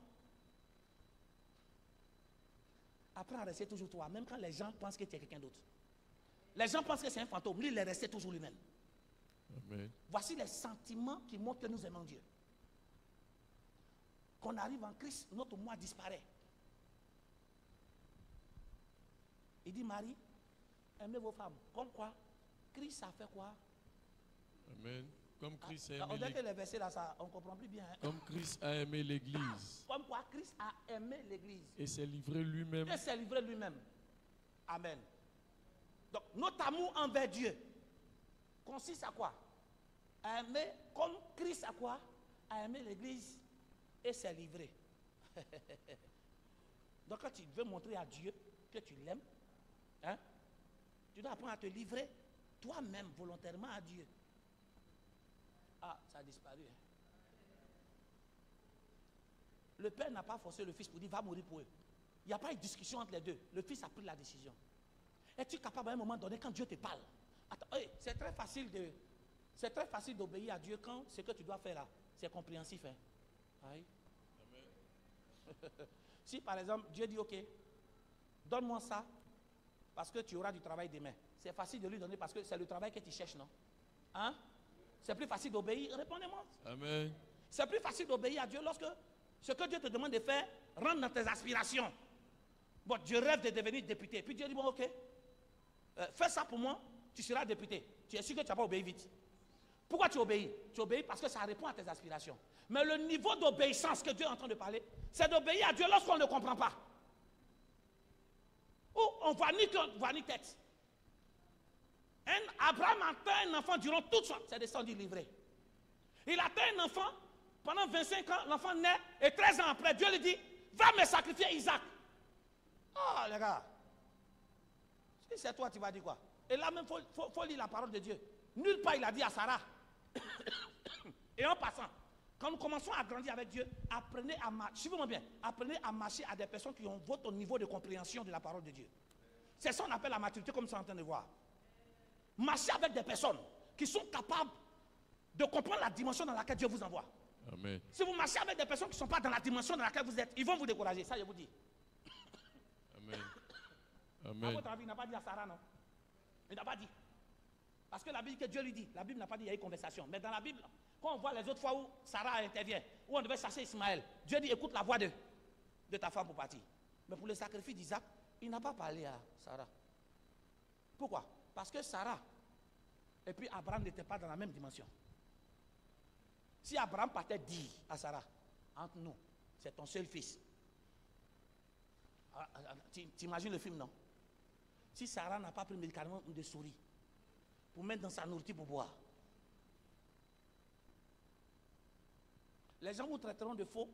A: Apprends à rester toujours toi, même quand les gens pensent que tu es quelqu'un d'autre. Les gens pensent que c'est un fantôme. Lui, il est resté toujours lui-même.
C: Amen.
A: Voici les sentiments qui montrent que nous aimons Dieu. qu'on arrive en Christ, notre moi disparaît. Il dit, Marie, aimez vos femmes. Comme quoi, Christ a fait quoi?
C: Amen. Comme Christ a
A: On
C: aimé
A: dirait que
C: l'Église.
A: les versets là, ça, on ne comprend plus bien. Hein?
C: Comme Christ a aimé l'Église.
A: Comme quoi, Christ a aimé l'Église.
C: Et s'est livré lui-même.
A: Et s'est livré lui-même. Amen. Donc, notre amour envers Dieu consiste à quoi? À aimer comme Christ a quoi? À aimer l'Église et s'est livré. Donc, quand tu veux montrer à Dieu que tu l'aimes, hein, tu dois apprendre à te livrer toi-même volontairement à Dieu. Ah, ça a disparu. Hein. Le père n'a pas forcé le fils pour dire va mourir pour eux. Il n'y a pas eu de discussion entre les deux. Le fils a pris la décision. Es-tu capable à un moment donné, quand Dieu te parle, c'est très facile d'obéir à Dieu quand ce que tu dois faire là, c'est compréhensif. Hein? Aïe. Si par exemple Dieu dit ok, donne-moi ça parce que tu auras du travail demain. C'est facile de lui donner parce que c'est le travail que tu cherches, non? Hein? C'est plus facile d'obéir. Répondez-moi.
C: Amen.
A: C'est plus facile d'obéir à Dieu lorsque ce que Dieu te demande de faire rentre dans tes aspirations. Bon, je rêve de devenir député. Puis Dieu dit, bon, ok, fais ça pour moi, tu seras député. Tu es sûr que tu n'as pas obéi vite. Pourquoi tu obéis? Tu obéis parce que ça répond à tes aspirations. Mais le niveau d'obéissance que Dieu est en train de parler, c'est d'obéir à Dieu lorsqu'on ne comprend pas. Ou on va ni tête. Abraham a atteint un enfant durant toute son... C'est descendu livré. Il a atteint un enfant, pendant 25 ans, l'enfant naît, et 13 ans après, Dieu lui dit, va me sacrifier Isaac. Ah, les gars. Si c'est toi, tu vas dire quoi? Et là même, il faut lire la parole de Dieu. Nulle part, il a dit à Sarah. Et en passant, quand nous commençons à grandir avec Dieu, apprenez à marcher, suivez-moi bien, apprenez à marcher à des personnes qui ont votre niveau de compréhension de la parole de Dieu. C'est ça qu'on appelle la maturité, comme ça en train de voir. Marchez avec des personnes qui sont capables de comprendre la dimension dans laquelle Dieu vous envoie.
C: Amen.
A: Si vous marchez avec des personnes qui ne sont pas dans la dimension dans laquelle vous êtes, ils vont vous décourager, ça je vous dis.
C: Amen.
A: À
C: Amen.
A: votre avis, il n'a pas dit à Sarah, non? Il n'a pas dit. Parce que la Bible dit que Dieu lui dit. La Bible n'a pas dit qu'il y a eu conversation. Mais dans la Bible, quand on voit les autres fois où Sarah intervient, où on devait chercher Ismaël, Dieu dit écoute la voix de ta femme pour partir. Mais pour le sacrifice d'Isaac, il n'a pas parlé à Sarah. Pourquoi? Parce que Sarah et puis Abraham n'étaient pas dans la même dimension. Si Abraham partait dire à Sarah, entre nous, c'est ton seul fils. Tu imagines le film, non? Si Sarah n'a pas pris le médicament de souris pour mettre dans sa nourriture pour boire, les gens vous traiteront de faux.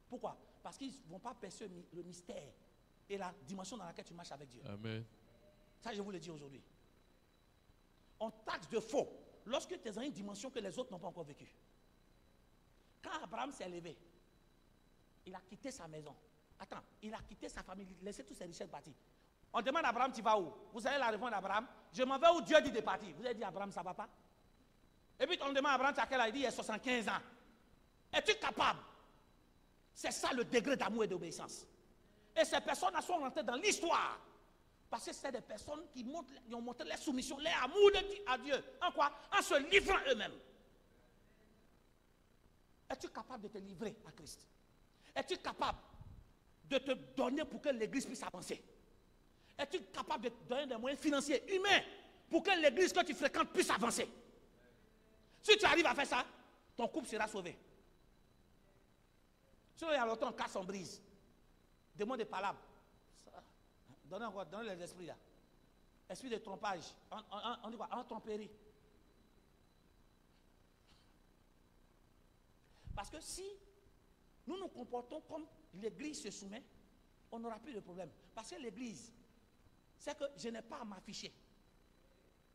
A: Pourquoi? Parce qu'ils ne vont pas percevoir le mystère et la dimension dans laquelle tu marches avec Dieu.
C: Amen.
A: Ça, je vous le dis aujourd'hui. On taxe de faux lorsque tu es dans une dimension que les autres n'ont pas encore vécue. Quand Abraham s'est levé, il a quitté sa maison. Attends, il a quitté sa famille, il a laissé toutes ses richesses partir. On demande à Abraham, tu vas où? Vous savez la réponse d'Abraham? Je m'en vais où Dieu dit de partir. Vous avez dit, Abraham, ça ne va pas? Et puis on demande à Abraham, tu as quel âge? Il dit, il a 75 ans. Es-tu capable? C'est ça le degré d'amour et d'obéissance. Et ces personnes sont rentrées dans l'histoire. Parce que c'est des personnes qui ont montré leur soumission, leur amour à Dieu. En quoi? En se livrant eux-mêmes. Es-tu capable de te livrer à Christ? Es-tu capable de te donner pour que l'église puisse avancer? Es-tu capable de te donner des moyens financiers, humains, pour que l'église que tu fréquentes puisse avancer? Si tu arrives à faire ça, ton couple sera sauvé. Si il y a longtemps, on casse, on brise. Demande des palabres. Donnez les esprits là. Esprit de trompage. On dit quoi? En tromperie. Parce que si nous nous comportons comme l'église se soumet, on n'aura plus de problème. Parce que l'église, c'est que je n'ai pas à m'afficher.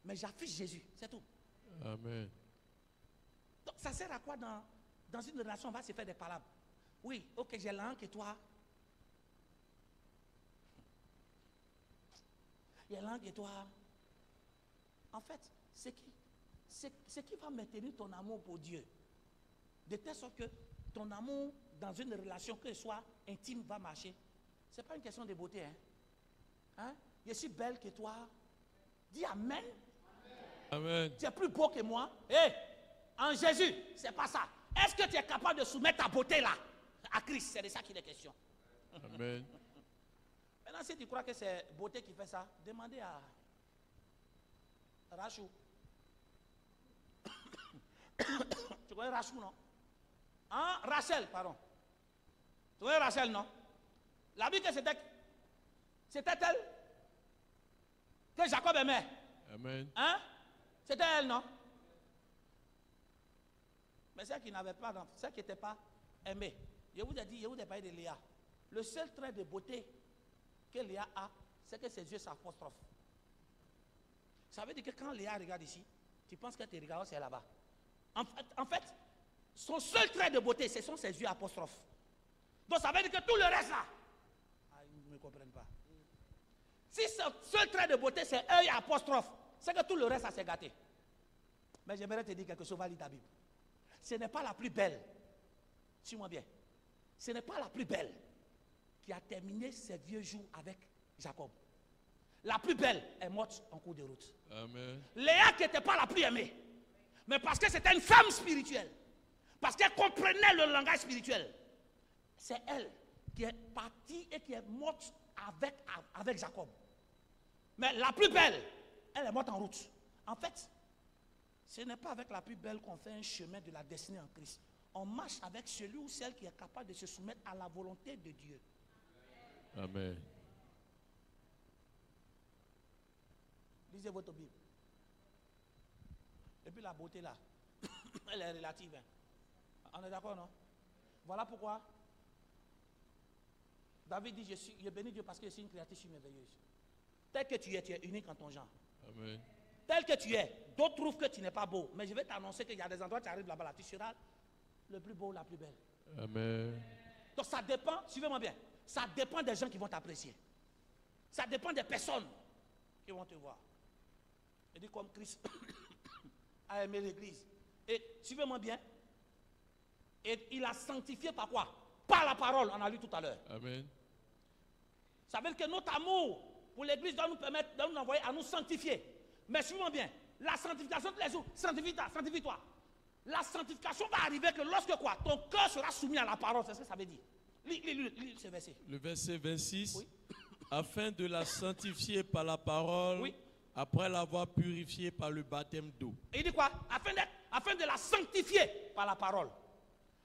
A: Mais j'affiche Jésus, c'est tout.
C: Amen.
A: Donc ça sert à quoi dans une relation, on va se faire des palabres? Oui, ok, j'ai l'un que toi. Il y a l'un que toi. En fait, ce qui va maintenir ton amour pour Dieu, de telle sorte que ton amour dans une relation, que ce soit intime, va marcher. Ce n'est pas une question de beauté. Hein? Je suis belle que toi. Dis Amen.
C: Amen.
A: Tu es plus beau que moi. Hey, en Jésus, c'est pas ça. Est-ce que tu es capable de soumettre ta beauté là? à Christ. C'est de ça qu'il est question.
C: Amen.
A: Maintenant, si tu crois que c'est beauté qui fait ça, demandez à Rachou. Tu connais Rachou, non? Hein? Rachel, pardon. Tu connais Rachel, non? La Bible que c'était elle que Jacob aimait.
C: Amen.
A: Hein? C'était elle, non? Mais celle qui n'avait pas d'enfant, celle qui n'était pas aimée. Je vous ai dit, je vous ai parlé de Léa. Le seul trait de beauté que Léa a, c'est que ses yeux s'apostrophes. Ça veut dire que quand Léa regarde ici, tu penses que tes regards c'est là-bas. En fait, son seul trait de beauté, ce sont ses yeux apostrophes. Donc ça veut dire que tout le reste là, ils ne me comprennent pas. Si son seul trait de beauté c'est œil apostrophe, c'est que tout le reste ça s'est gâté. Mais j'aimerais te dire quelque chose, va lire ta Bible. Ce n'est pas la plus belle, suis-moi bien, ce n'est pas la plus belle qui a terminé ses vieux jours avec Jacob. La plus belle est morte en cours de route.
C: Amen.
A: Léa qui n'était pas la plus aimée, mais parce que c'était une femme spirituelle, parce qu'elle comprenait le langage spirituel, c'est elle qui est partie et qui est morte avec Jacob. Mais la plus belle, elle est morte en route. En fait, ce n'est pas avec la plus belle qu'on fait un chemin de la destinée en Christ. On marche avec celui ou celle qui est capable de se soumettre à la volonté de Dieu.
C: Amen.
A: Lisez votre Bible. Et puis la beauté là, elle est relative. Hein. On est d'accord, non? Voilà pourquoi David dit, je bénis Dieu parce que je suis une créature merveilleuse. Tel que tu es unique en ton genre.
C: Amen.
A: Tel que tu es, d'autres trouvent que tu n'es pas beau. Mais je vais t'annoncer qu'il y a des endroits où tu arrives là-bas, là, tu seras le plus beau, la plus belle.
C: Amen.
A: Donc ça dépend, suivez-moi bien, ça dépend des gens qui vont t'apprécier. Ça dépend des personnes qui vont te voir. Et dit comme Christ a aimé l'église. Et suivez-moi bien, et il a sanctifié par quoi? Par la parole, on a lu tout à l'heure.
C: Amen.
A: Ça veut dire que notre amour pour l'église doit nous permettre de nous envoyer à nous sanctifier. Mais suivez-moi bien, la sanctification tous les jours, sanctifie-toi. La sanctification va arriver que lorsque quoi? Ton cœur sera soumis à la parole, c'est ce que ça veut dire. Lis ce verset.
C: Le verset 26.
A: Oui.
C: Afin de la sanctifier par la parole,
A: Oui.
C: après l'avoir purifiée par le baptême d'eau.
A: Et il dit quoi? Afin de la sanctifier par la parole.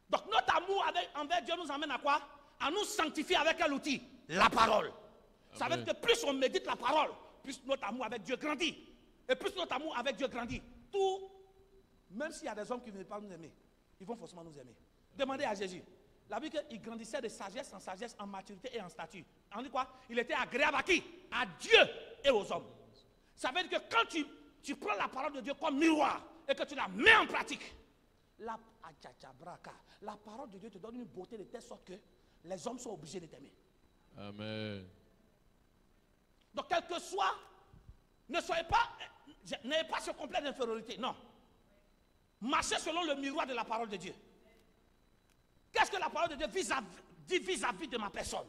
A: Donc notre amour envers Dieu nous emmène à quoi? À nous sanctifier avec quel outil? La parole. Ça veut dire que plus on médite la parole, plus notre amour avec Dieu grandit. Et plus notre amour avec Dieu grandit. Tout, même s'il y a des hommes qui ne veulent pas nous aimer, ils vont forcément nous aimer. Demandez à Jésus. La Bible qu'il grandissait de sagesse, en maturité et en statut. On dit quoi? Il était agréable à qui? À Dieu et aux hommes. Ça veut dire que quand tu prends la parole de Dieu comme miroir et que tu la mets en pratique, la parole de Dieu te donne une beauté de telle sorte que les hommes sont obligés de t'aimer.
C: Amen.
A: Donc, quel que soit, n'ayez pas ce complexe d'infériorité. Non. Marchez selon le miroir de la parole de Dieu. Qu'est-ce que la parole de Dieu dit vis-à-vis de ma personne?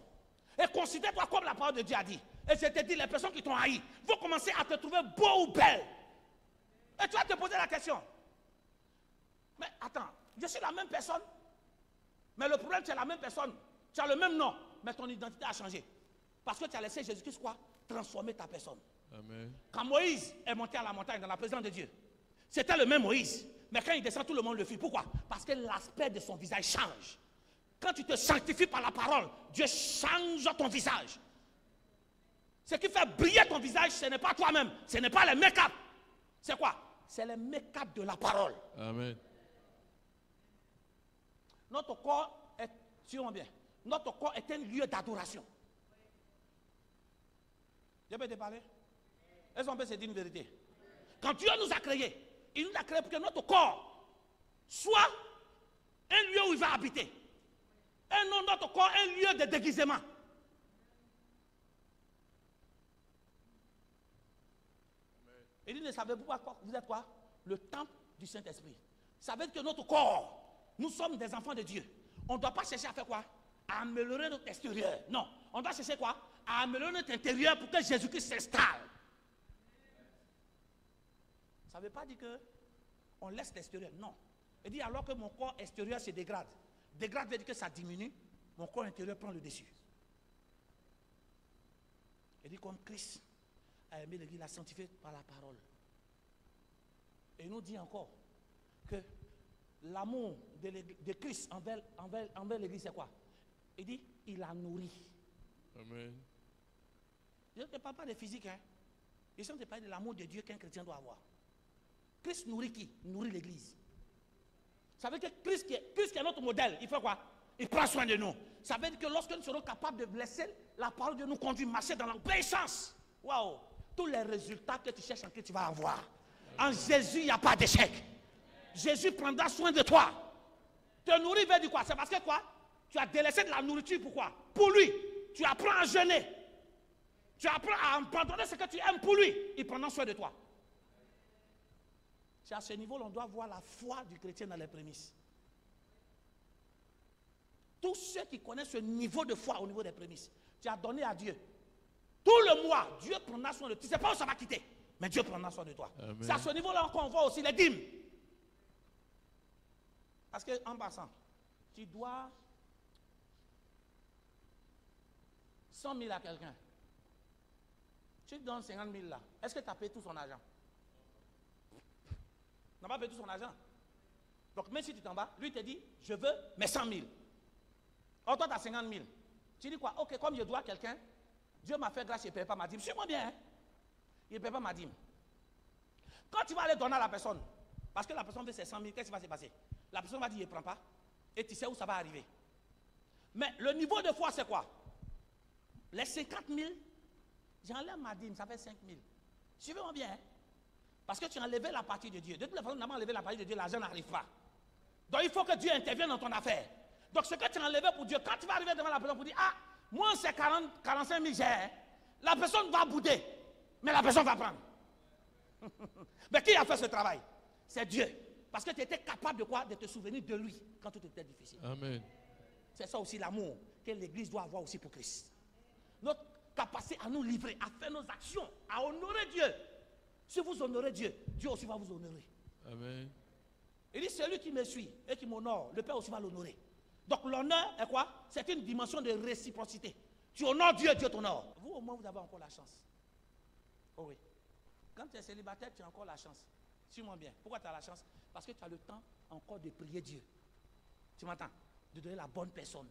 A: Et considère-toi comme la parole de Dieu a dit. Et je te dis, les personnes qui t'ont haï vont commencer à te trouver beau ou belle. Et tu vas te poser la question. Mais attends, je suis la même personne. Mais le problème, tu es la même personne. Tu as le même nom, mais ton identité a changé. Parce que tu as laissé Jésus-Christ quoi? Transformer ta personne.
C: Amen.
A: Quand Moïse est monté à la montagne dans la présence de Dieu, c'était le même Moïse. Mais quand il descend, tout le monde le fuit. Pourquoi? Parce que l'aspect de son visage change. Quand tu te sanctifies par la parole, Dieu change ton visage. Ce qui fait briller ton visage, ce n'est pas toi-même. Ce n'est pas le make-up. C'est quoi? C'est le make-up de la parole.
C: Amen.
A: Notre corps est, suivons bien, notre corps est un lieu d'adoration. Je peux te parler? Est-ce qu'on peut se dire une vérité? Quand Dieu nous a créés, il nous a créés pour que notre corps soit un lieu où il va habiter. Et non notre corps un lieu de déguisement. Il dit, ne savez-vous pas quoi? Vous êtes quoi? Le temple du Saint-Esprit. Ça veut dire que notre corps, nous sommes des enfants de Dieu. On ne doit pas chercher à faire quoi? À améliorer notre extérieur. Non. On doit chercher quoi? À améliorer notre intérieur pour que Jésus-Christ s'installe. Ça ne veut pas dire qu'on laisse l'extérieur. Non. Il dit alors que mon corps extérieur se dégrade, Dégrade veut dire que ça diminue, mon corps intérieur prend le dessus. Il dit comme Christ a aimé l'Église, l'a sanctifié par la parole. Et il nous dit encore que l'amour de Christ envers l'Église, c'est quoi? Il dit, il a nourri.
C: Amen.
A: Je ne parle pas de physique, hein. Je suis en train de parler de l'amour de Dieu qu'un chrétien doit avoir. Christ nourrit qui? Nourrit l'Église. Ça veut dire que Christ qui est notre modèle, il fait quoi? Il prend soin de nous. Ça veut dire que lorsque nous serons capables de laisser la parole de nous conduire, marcher dans l'obéissance, waouh, tous les résultats que tu cherches en Christ, tu vas avoir. En Jésus, il n'y a pas d'échec. Jésus prendra soin de toi. Te nourrir veut dire quoi? C'est parce que quoi? Tu as délaissé de la nourriture, pourquoi? Pour lui. Tu apprends à jeûner. Tu apprends à abandonner ce que tu aimes pour lui. Il prendra soin de toi. C'est à ce niveau on doit voir la foi du chrétien dans les prémices. Tous ceux qui connaissent ce niveau de foi au niveau des prémices, tu as donné à Dieu. Tout le mois, Dieu prendra soin de toi. Tu ne sais pas où ça va quitter, mais Dieu prendra soin de toi. C'est à ce niveau-là qu'on voit aussi les dîmes. Parce qu'en passant, tu dois 100 000 à quelqu'un. Tu te donnes 50 000 là. Est-ce que tu as payé tout son argent? Tu n'as pas payé tout son argent. Donc même si tu t'en vas, lui te dit, je veux mes 100 000. Or toi tu as 50 000. Tu dis quoi? Ok, comme je dois à quelqu'un, Dieu m'a fait grâce, il ne paye pas ma dîme. Suis-moi bien. Hein? Il ne paye pas ma dîme. Quand tu vas aller donner à la personne, parce que la personne veut ses 100 000, qu'est-ce qui va se passer? La personne va dire, il ne prend pas. Et tu sais où ça va arriver. Mais le niveau de foi, c'est quoi? Les 50 000, j'enlève ma dîme, ça fait 5 000. Suivez-moi bien. Hein? Parce que tu as enlevé la partie de Dieu. De toute façon, tu n'as pas enlevé la partie de Dieu, l'argent n'arrive pas. Donc il faut que Dieu intervienne dans ton affaire. Donc ce que tu as enlevé pour Dieu, quand tu vas arriver devant la personne pour dire, ah, moi c'est 45 000 j'ai, hein? La personne va bouder, mais la personne va prendre. Mais qui a fait ce travail? C'est Dieu. Parce que tu étais capable de quoi? De te souvenir de lui quand tout était difficile.
C: Amen.
A: C'est ça aussi l'amour que l'Église doit avoir aussi pour Christ. Notre capacité à nous livrer, à faire nos actions, à honorer Dieu. Si vous honorez Dieu, Dieu aussi va vous honorer. Amen. Il dit, celui qui me suit et qui m'honore, le Père aussi va l'honorer. Donc l'honneur est quoi? C'est une dimension de réciprocité. Tu honores Dieu, Dieu t'honore. Vous au moins vous avez encore la chance. Oh oui. Quand tu es célibataire, tu as encore la chance. Suis-moi bien. Pourquoi tu as la chance? Parce que tu as le temps encore de prier Dieu. Tu m'entends? De donner la bonne personne.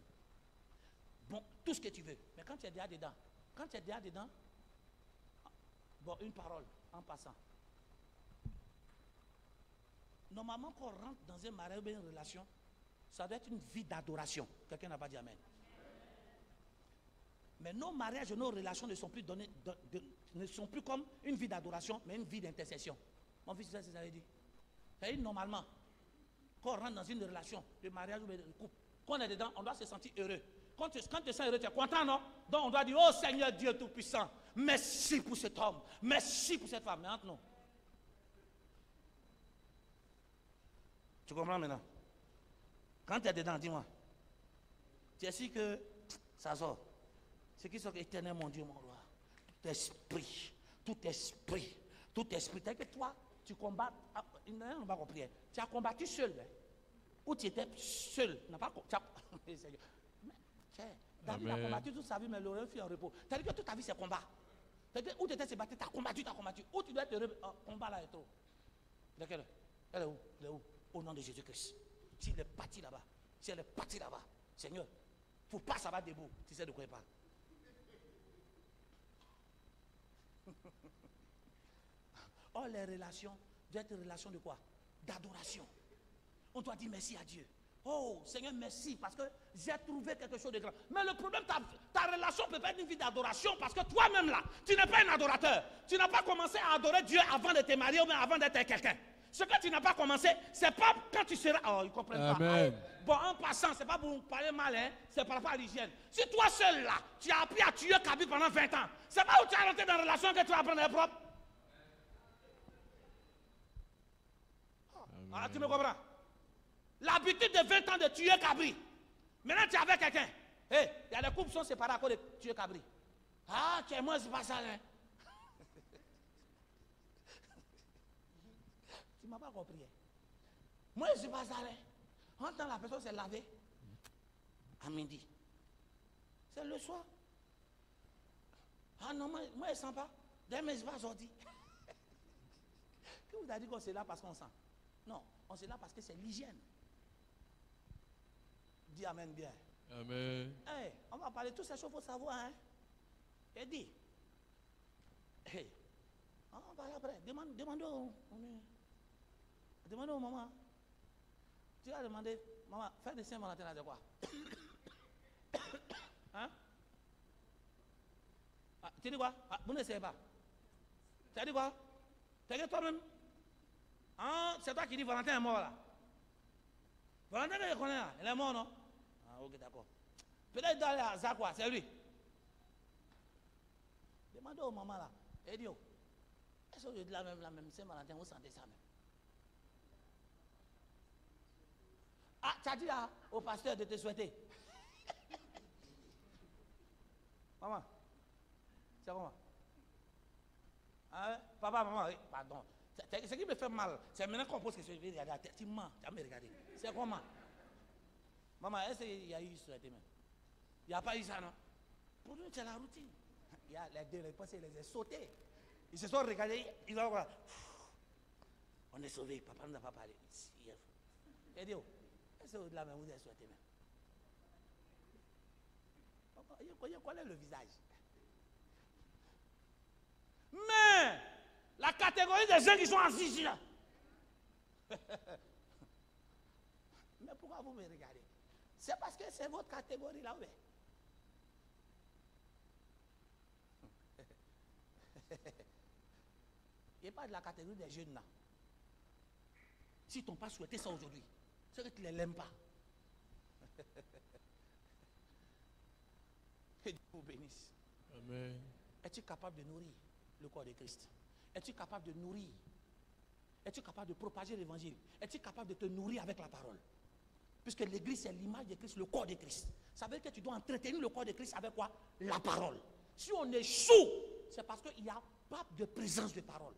A: Bon, tout ce que tu veux. Mais quand tu es déjà dedans, bon, une parole en passant. Normalement, quand on rentre dans un mariage ou une relation, ça doit être une vie d'adoration. Quelqu'un n'a pas dit amen. Mais nos mariages et nos relations ne sont plus donnés, ne sont plus comme une vie d'adoration, mais une vie d'intercession. Mon fils, c'est ça que ça veut dire. C'est-à-dire, normalement, quand on rentre dans une relation de mariage ou de couple, quand on est dedans, on doit se sentir heureux. Quand tu te sens heureux, tu es content, non? Donc on doit dire, oh Seigneur Dieu Tout-Puissant, merci pour cet homme, merci pour cette femme. Mais entre nous. Tu comprends maintenant? Quand tu es dedans, dis-moi. Tu es sûr que ça sort. C'est qui sont éternel, mon Dieu, mon roi. Tout esprit, tout esprit, tout esprit. T'as que toi, tu combats. On va compris. Tu as combattu seul. Hein? Ou tu étais seul. Tu n'as pas combattu. David a combattu toute sa vie, mais l'aurait fait en repos. C'est-à-dire que toute ta vie, c'est combat. C'est-à-dire, où tu étais se battre, tu as combattu. Où tu dois être heureux, combat là est trop. Laquelle? Elle est où? Elle est où? Au nom de Jésus-Christ. S'il est parti là-bas, si elle est partie là-bas, Seigneur, il ne faut pas ça va debout. Tu sais de quoi il parle. Oh, les relations doivent être des relations de quoi? D'adoration. On doit dire merci à Dieu. Oh, Seigneur, merci parce que j'ai trouvé quelque chose de grand. Mais le problème, ta relation peut pas être une vie d'adoration parce que toi-même là, tu n'es pas un adorateur. Tu n'as pas commencé à adorer Dieu avant de te marier ou bien avant d'être quelqu'un. Ce que tu n'as pas commencé, c'est pas quand tu seras. Oh, ils ne comprennent pas. Bon, en passant, c'est pas pour vous parler mal, hein, c'est par rapport à l'hygiène. Si toi seul là, tu as appris à tuer Kabyle pendant 20 ans, c'est pas où tu as rentré dans la relation que tu vas apprendre à être propre. Ah, tu me comprends? L'habitude de 20 ans de tuer Kabyle. Maintenant, tu es avec quelqu'un. Hey, il y a des couples qui sont séparés à cause de tuer Kabyle. Ah, tu es moi, c'est pas ça, hein. Tu ne m'as pas compris. Moi, je ne suis pas ça. En temps, la personne s'est lavée. à midi. C'est le soir. Ah non, moi je ne sens pas. Demain, je vais sortir. Qui vous a dit qu'on c'est là parce qu'on sent? Non, on c'est là parce que c'est l'hygiène. Dis amen bien.
C: Amen.
A: Hey, on va parler de toutes ces choses, il faut savoir. Hein? Et dis. Hey, on parle après. Demande au maman. Tu vas demander, maman, faire des Saint-Valentin, c'est quoi? Hein? Ah, tu dis quoi? Ah, vous ne savez pas. Tu as dit quoi? Tu as dit toi-même? Ah, c'est toi qui dis Valentin est mort là. Valentin, je connais là. Il est mort, non? Ah, ok, d'accord. Peut-être dans les hasards, quoi, c'est lui. Demandez aux mamans là. Et dis, est-ce que je dis la même Saint-Valentin, vous sentez ça même? Ah, tu as dit là, au pasteur de te souhaiter. Maman, c'est comment? Ah, papa, maman, oui, pardon. Ce qui me fait mal, c'est maintenant qu'on pose question, je vais regarder la tête. Tu mens, tu as me regardé. C'est comment? Maman, est-ce qu'il y a eu souhaité même? Il n'y a pas eu ça, non? Pour nous, c'est la routine. Il y a les deux réponses, ils les ont sautés. Ils se sont regardés, ils ont dit, on est sauvés, papa ne nous a pas parlé. Et dit, est-ce que au-delà même vous avez souhaité même? Il connaît le visage. Mais la catégorie des gens qui sont assis ici là. Mais pourquoi vous me regardez? C'est parce que c'est votre catégorie là, oui. Il parle de la catégorie des jeunes là. S'ils t'ont pas souhaité ça aujourd'hui, c'est que tu ne les l'aimes pas. Que Dieu vous bénisse.
C: Amen.
A: Es-tu capable de nourrir le corps de Christ? Es-tu capable de nourrir? Es-tu capable de propager l'évangile? Es-tu capable de te nourrir avec la parole? Puisque l'église c'est l'image de Christ, le corps de Christ. Ça veut dire que tu dois entretenir le corps de Christ avec quoi? La parole. Si on échoue, c'est parce qu'il n'y a pas de présence de parole.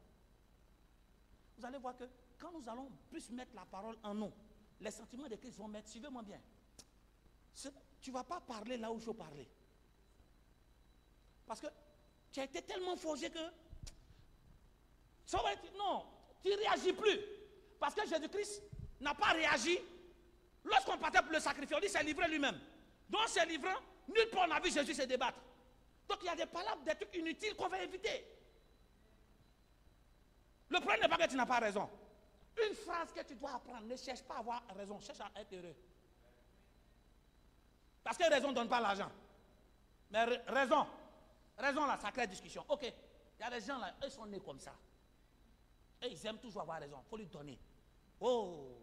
A: Vous allez voir que quand nous allons plus mettre la parole en nous, les sentiments de Christ vont mettre, suivez-moi bien. Tu ne vas pas parler là où il faut parler. Parce que tu as été tellement forgé que non, tu ne réagis plus. Parce que Jésus-Christ n'a pas réagi lorsqu'on partait pour le sacrifier. On dit c'est livré lui-même. Donc c'est livrant, nulle part on a vu Jésus se débattre. Donc il y a des palabres, des trucs inutiles qu'on va éviter. Le problème n'est pas que tu n'as pas raison. Une phrase que tu dois apprendre, ne cherche pas à avoir raison, cherche à être heureux. Parce que raison ne donne pas l'argent. Mais raison là, ça crée discussion. Ok, il y a des gens là, ils sont nés comme ça. Et ils aiment toujours avoir raison, il faut lui donner. Oh,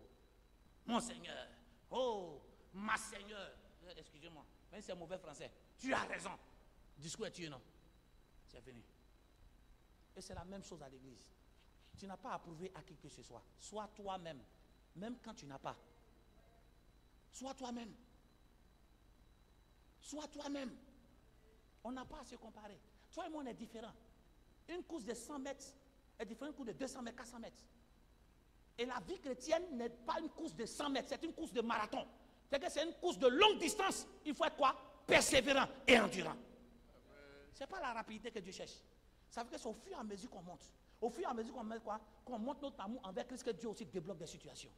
A: mon Seigneur, oh, ma Seigneur. Excusez-moi, même si c'est mauvais français, tu as raison. Discours est tué, non? C'est fini. Et c'est la même chose à l'église. Tu n'as pas à prouver à qui que ce soit. Sois toi-même, même quand tu n'as pas. Sois toi-même. Sois toi-même. On n'a pas à se comparer. Toi et moi, on est différents. Une course de 100 mètres est différente d'une course de 200 mètres, 400 mètres. Et la vie chrétienne n'est pas une course de 100 mètres, c'est une course de marathon. C'est que c'est une course de longue distance. Il faut être quoi? Persévérant et endurant. Ce n'est pas la rapidité que Dieu cherche. Ça veut dire que c'est au fur et à mesure qu'on monte. Au fur et à mesure qu'on met quoi? Qu'on monte notre amour envers Christ, que Dieu aussi débloque des situations.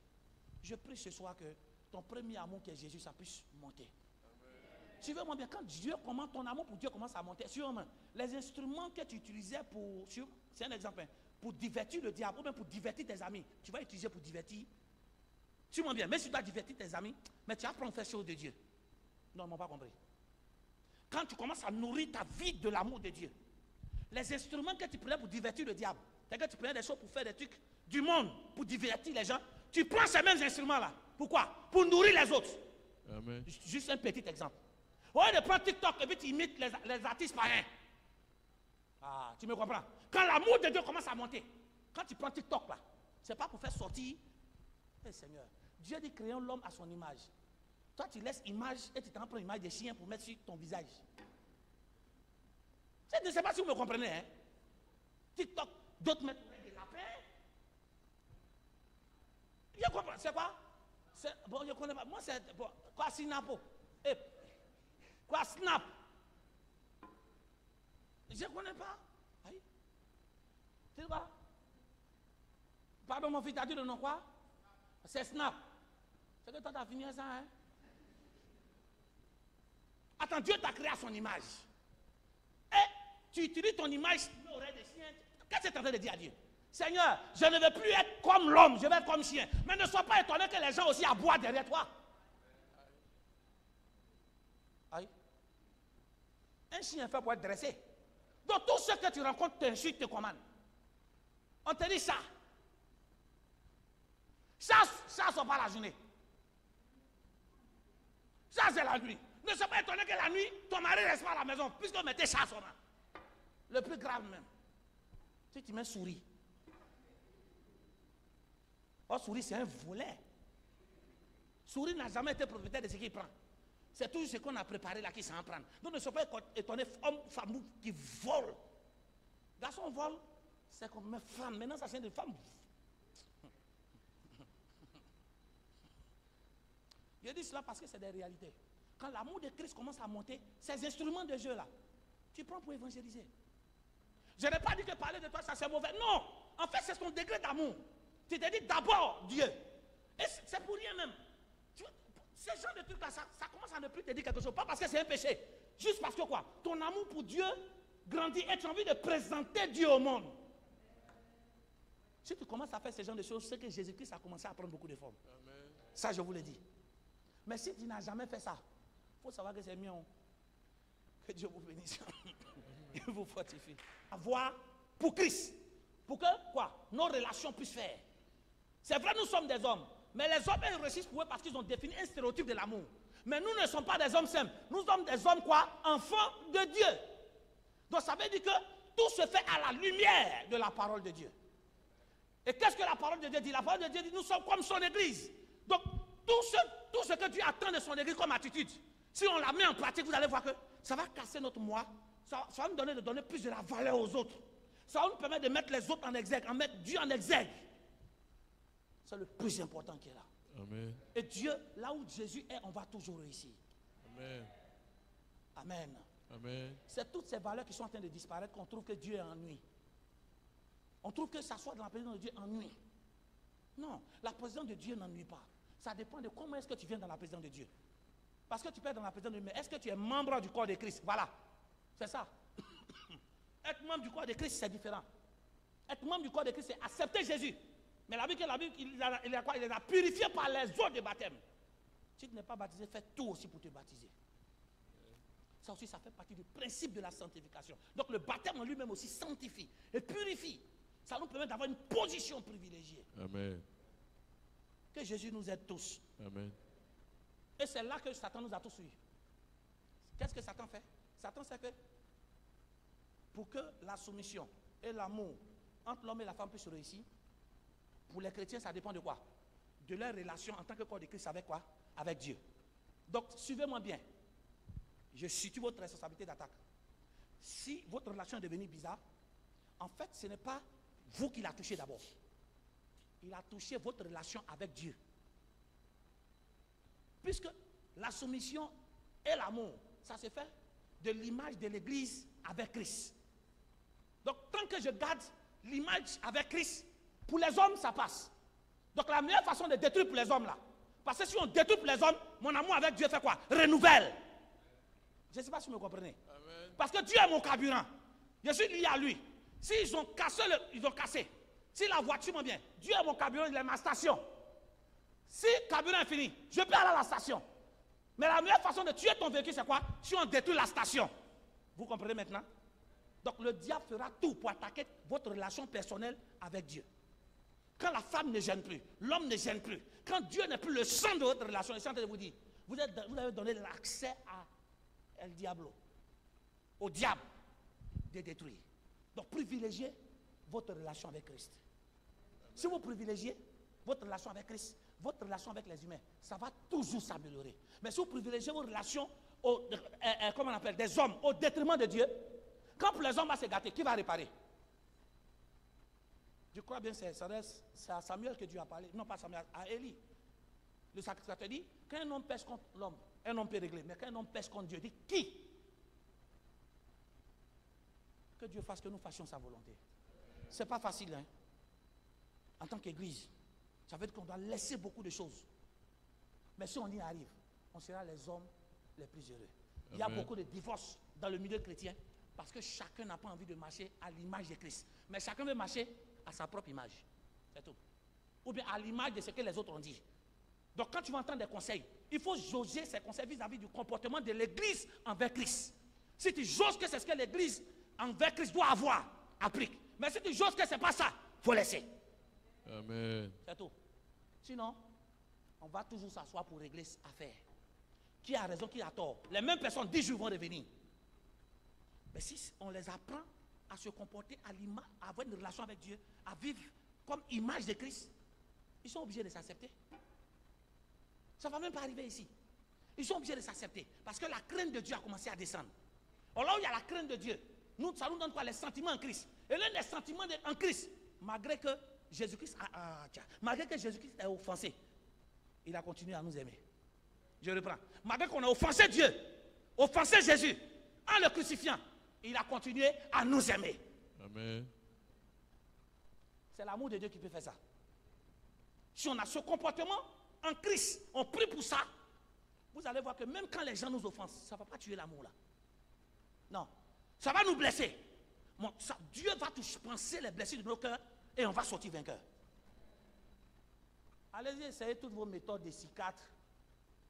A: Je prie ce soir que ton premier amour qui est Jésus, ça puisse monter. Suivez-moi bien, quand Dieu commence, ton amour pour Dieu commence à monter, suivez-moi, les instruments que tu utilisais pour, c'est un exemple, hein, pour divertir le diable, ou même pour divertir tes amis, tu vas utiliser pour divertir. Suivez-moi bien, mais si tu dois divertir tes amis, mais tu apprends à faire chose de Dieu. Non, ils n'ont pas compris. Quand tu commences à nourrir ta vie de l'amour de Dieu, les instruments que tu prenais pour divertir le diable, c'est-à-dire que tu prenais des choses pour faire des trucs du monde, pour divertir les gens, tu prends ces mêmes instruments-là. Pourquoi? Pour nourrir les autres.
C: Amen.
A: Juste un petit exemple. Au lieu de prendre TikTok et puis tu imites les artistes païens. Ah, tu me comprends? Quand l'amour de Dieu commence à monter, quand tu prends TikTok là, c'est pas pour faire sortir. Eh Seigneur, Dieu dit créons l'homme à son image. Toi tu laisses image et tu t'en prends image des chiens pour mettre sur ton visage. Je ne sais pas si vous me comprenez. Hein? TikTok, d'autres mettent des lapins. Je comprends. C'est quoi? Bon, je ne connais pas. Moi, c'est bon, quoi, Sinapo. Quoi, Snap? Je ne connais pas. Aïe. Tu vois? Pardon, mon fils, t'as dit le nom quoi? C'est Snap. C'est que toi, t'as fini ça, hein? Attends, Dieu t'a créé à son image. Et tu utilises ton image pour l'oreille des chiens. Qu'est-ce que tu es en train de dire à Dieu? Seigneur, je ne veux plus être comme l'homme, je vais être comme chien. Mais ne sois pas étonné que les gens aussi aboient derrière toi. Aïe. Un chien fait pour être dressé. Donc tout ce que tu rencontres t'insulte, te commande. On te dit ça. Ça sort pas la journée. Ça, c'est la nuit. Ne sois pas étonné que la nuit, ton mari reste pas à la maison, puisqu'on mettait ça sur main. Le plus grave même. Si tu mets souris. Oh, souris, c'est un volet. Souris n'a jamais été propriétaire de ce qu'il prend. C'est toujours ce qu'on a préparé là qui s'en prend. Donc ne sois pas étonné, homme, femme qui vole. Garçon vole, c'est comme mes femmes. Maintenant, ça c'est des femmes. Je dis cela parce que c'est des réalités. Quand l'amour de Christ commence à monter, ces instruments de jeu là, tu prends pour évangéliser. Je n'ai pas dit que parler de toi, ça c'est mauvais. Non, en fait, c'est son degré d'amour. Tu te dis d'abord Dieu. Et c'est pour rien même. Tu vois, ces genres de trucs là, ça commence à ne plus te dire quelque chose. Pas parce que c'est un péché. Juste parce que quoi? Ton amour pour Dieu grandit et tu as envie de présenter Dieu au monde. Si tu commences à faire ce genre de choses, c'est que Jésus-Christ a commencé à prendre beaucoup de formes. Ça, je vous le dis. Mais si tu n'as jamais fait ça, il faut savoir que c'est mieux. Que Dieu vous bénisse. Il vous fortifie. Avoir pour Christ. Pour que quoi? Nos relations puissent faire. C'est vrai, nous sommes des hommes. Mais les hommes, ils réussissent pour eux parce qu'ils ont défini un stéréotype de l'amour. Mais nous ne sommes pas des hommes simples. Nous sommes des hommes quoi? Enfants de Dieu. Donc ça veut dire que tout se fait à la lumière de la parole de Dieu. Et qu'est-ce que la parole de Dieu dit? La parole de Dieu dit nous sommes comme son église. Donc tout ce que Dieu attend de son église comme attitude, si on la met en pratique, vous allez voir que ça va casser notre moi, ça va nous donner de donner plus de la valeur aux autres. Ça va nous permettre de mettre les autres en exergue, en mettre Dieu en exergue. C'est le plus important qui est là.
C: Amen.
A: Et Dieu, là où Jésus est, on va toujours réussir.
C: Amen.
A: Amen.
C: Amen.
A: C'est toutes ces valeurs qui sont en train de disparaître qu'on trouve que Dieu est ennuyé. On trouve que s'asseoir dans la présence de Dieu ennuie. Non, la présence de Dieu n'ennuie pas. Ça dépend de comment est-ce que tu viens dans la présence de Dieu. Parce que tu peux être dans la présence de Dieu, mais est-ce que tu es membre du corps de Christ? Voilà, c'est ça. Être membre du corps de Christ, c'est différent. Être membre du corps de Christ, c'est accepter Jésus. Mais la Bible, il les a purifiés par les eaux de baptême. Si tu n'es pas baptisé, fais tout aussi pour te baptiser. Ça aussi, ça fait partie du principe de la sanctification. Donc le baptême en lui-même aussi sanctifie et purifie. Ça nous permet d'avoir une position privilégiée.
C: Amen.
A: Que Jésus nous aide tous.
C: Amen.
A: Et c'est là que Satan nous a tous eu. Qu'est-ce que Satan fait? Satan sait que pour que la soumission et l'amour entre l'homme et la femme puissent réussir, pour les chrétiens, ça dépend de quoi? De leur relation en tant que corps de Christ avec quoi? Avec Dieu. Donc, suivez-moi bien. Je situe votre responsabilité d'attaque. Si votre relation est devenue bizarre, en fait, ce n'est pas vous qui l'a touché d'abord. Il a touché votre relation avec Dieu. Puisque la soumission et l'amour, ça se fait de l'image de l'Église avec Christ. Donc, tant que je garde l'image avec Christ, pour les hommes, ça passe. Donc, la meilleure façon de détruire pour les hommes, là, parce que si on détruit pour les hommes, mon amour avec Dieu fait quoi? Renouvelle. Je ne sais pas si vous me comprenez.
C: Amen.
A: Parce que Dieu est mon carburant. Je suis lié à lui. S'ils ont cassé, ils ont cassé. Si la voiture m'en vient, Dieu est mon carburant, il est ma station. Si le carburant est fini, je peux aller à la station. Mais la meilleure façon de tuer ton véhicule, c'est quoi? Si on détruit la station. Vous comprenez maintenant? Donc le diable fera tout pour attaquer votre relation personnelle avec Dieu. Quand la femme ne gêne plus, l'homme ne gêne plus, quand Dieu n'est plus le centre de votre relation, le centre de vous dire, vous avez donné l'accès à El Diablo, au diable, de détruire. Donc privilégiez votre relation avec Christ. Si vous privilégiez votre relation avec Christ, votre relation avec les humains, ça va toujours s'améliorer. Mais si vous privilégiez vos relations, comment on appelle, des hommes, au détriment de Dieu, quand pour les hommes va se gâter, qui va réparer? Je crois bien que c'est à Samuel que Dieu a parlé. Non, pas Samuel, à Élie. Le sacrificateur dit, quand un homme pêche contre l'homme, un homme peut régler. Mais quand un homme pêche contre Dieu, dit qui? Que Dieu fasse que nous fassions sa volonté. Ce n'est pas facile, hein? En tant qu'Église, ça veut dire qu'on doit laisser beaucoup de choses. Mais si on y arrive, on sera les hommes les plus heureux. Amen. Il y a beaucoup de divorces dans le milieu chrétien parce que chacun n'a pas envie de marcher à l'image de Christ. Mais chacun veut marcher à sa propre image. C'est tout. Ou bien à l'image de ce que les autres ont dit. Donc quand tu vas entendre des conseils, il faut jauger ces conseils vis-à-vis du comportement de l'Église envers Christ. Si tu jauges que c'est ce que l'Église envers Christ doit avoir, applique. Mais si tu jauges que ce n'est pas ça, il faut laisser.
C: Amen.
A: C'est tout. Sinon, on va toujours s'asseoir pour régler cette affaire. Qui a raison, qui a tort? Les mêmes personnes, 10 jours vont revenir. Mais si on les apprend à se comporter à l'image, à avoir une relation avec Dieu, à vivre comme image de Christ, ils sont obligés de s'accepter. Ça ne va même pas arriver ici. Ils sont obligés de s'accepter. Parce que la crainte de Dieu a commencé à descendre. Alors là où il y a la crainte de Dieu, ça nous donne quoi? Les sentiments en Christ. Et l'un des sentiments en Christ, malgré que Jésus-Christ est offensé, il a continué à nous aimer. Je reprends. Malgré qu'on a offensé Dieu, offensé Jésus, en le crucifiant, il a continué à nous aimer.
C: Amen.
A: C'est l'amour de Dieu qui peut faire ça. Si on a ce comportement en Christ, on prie pour ça, vous allez voir que même quand les gens nous offensent, ça ne va pas tuer l'amour là. Non. Ça va nous blesser. Bon, Dieu va penser les blessures de nos cœurs et on va sortir vainqueur. Allez-y, essayez toutes vos méthodes de psychiatre,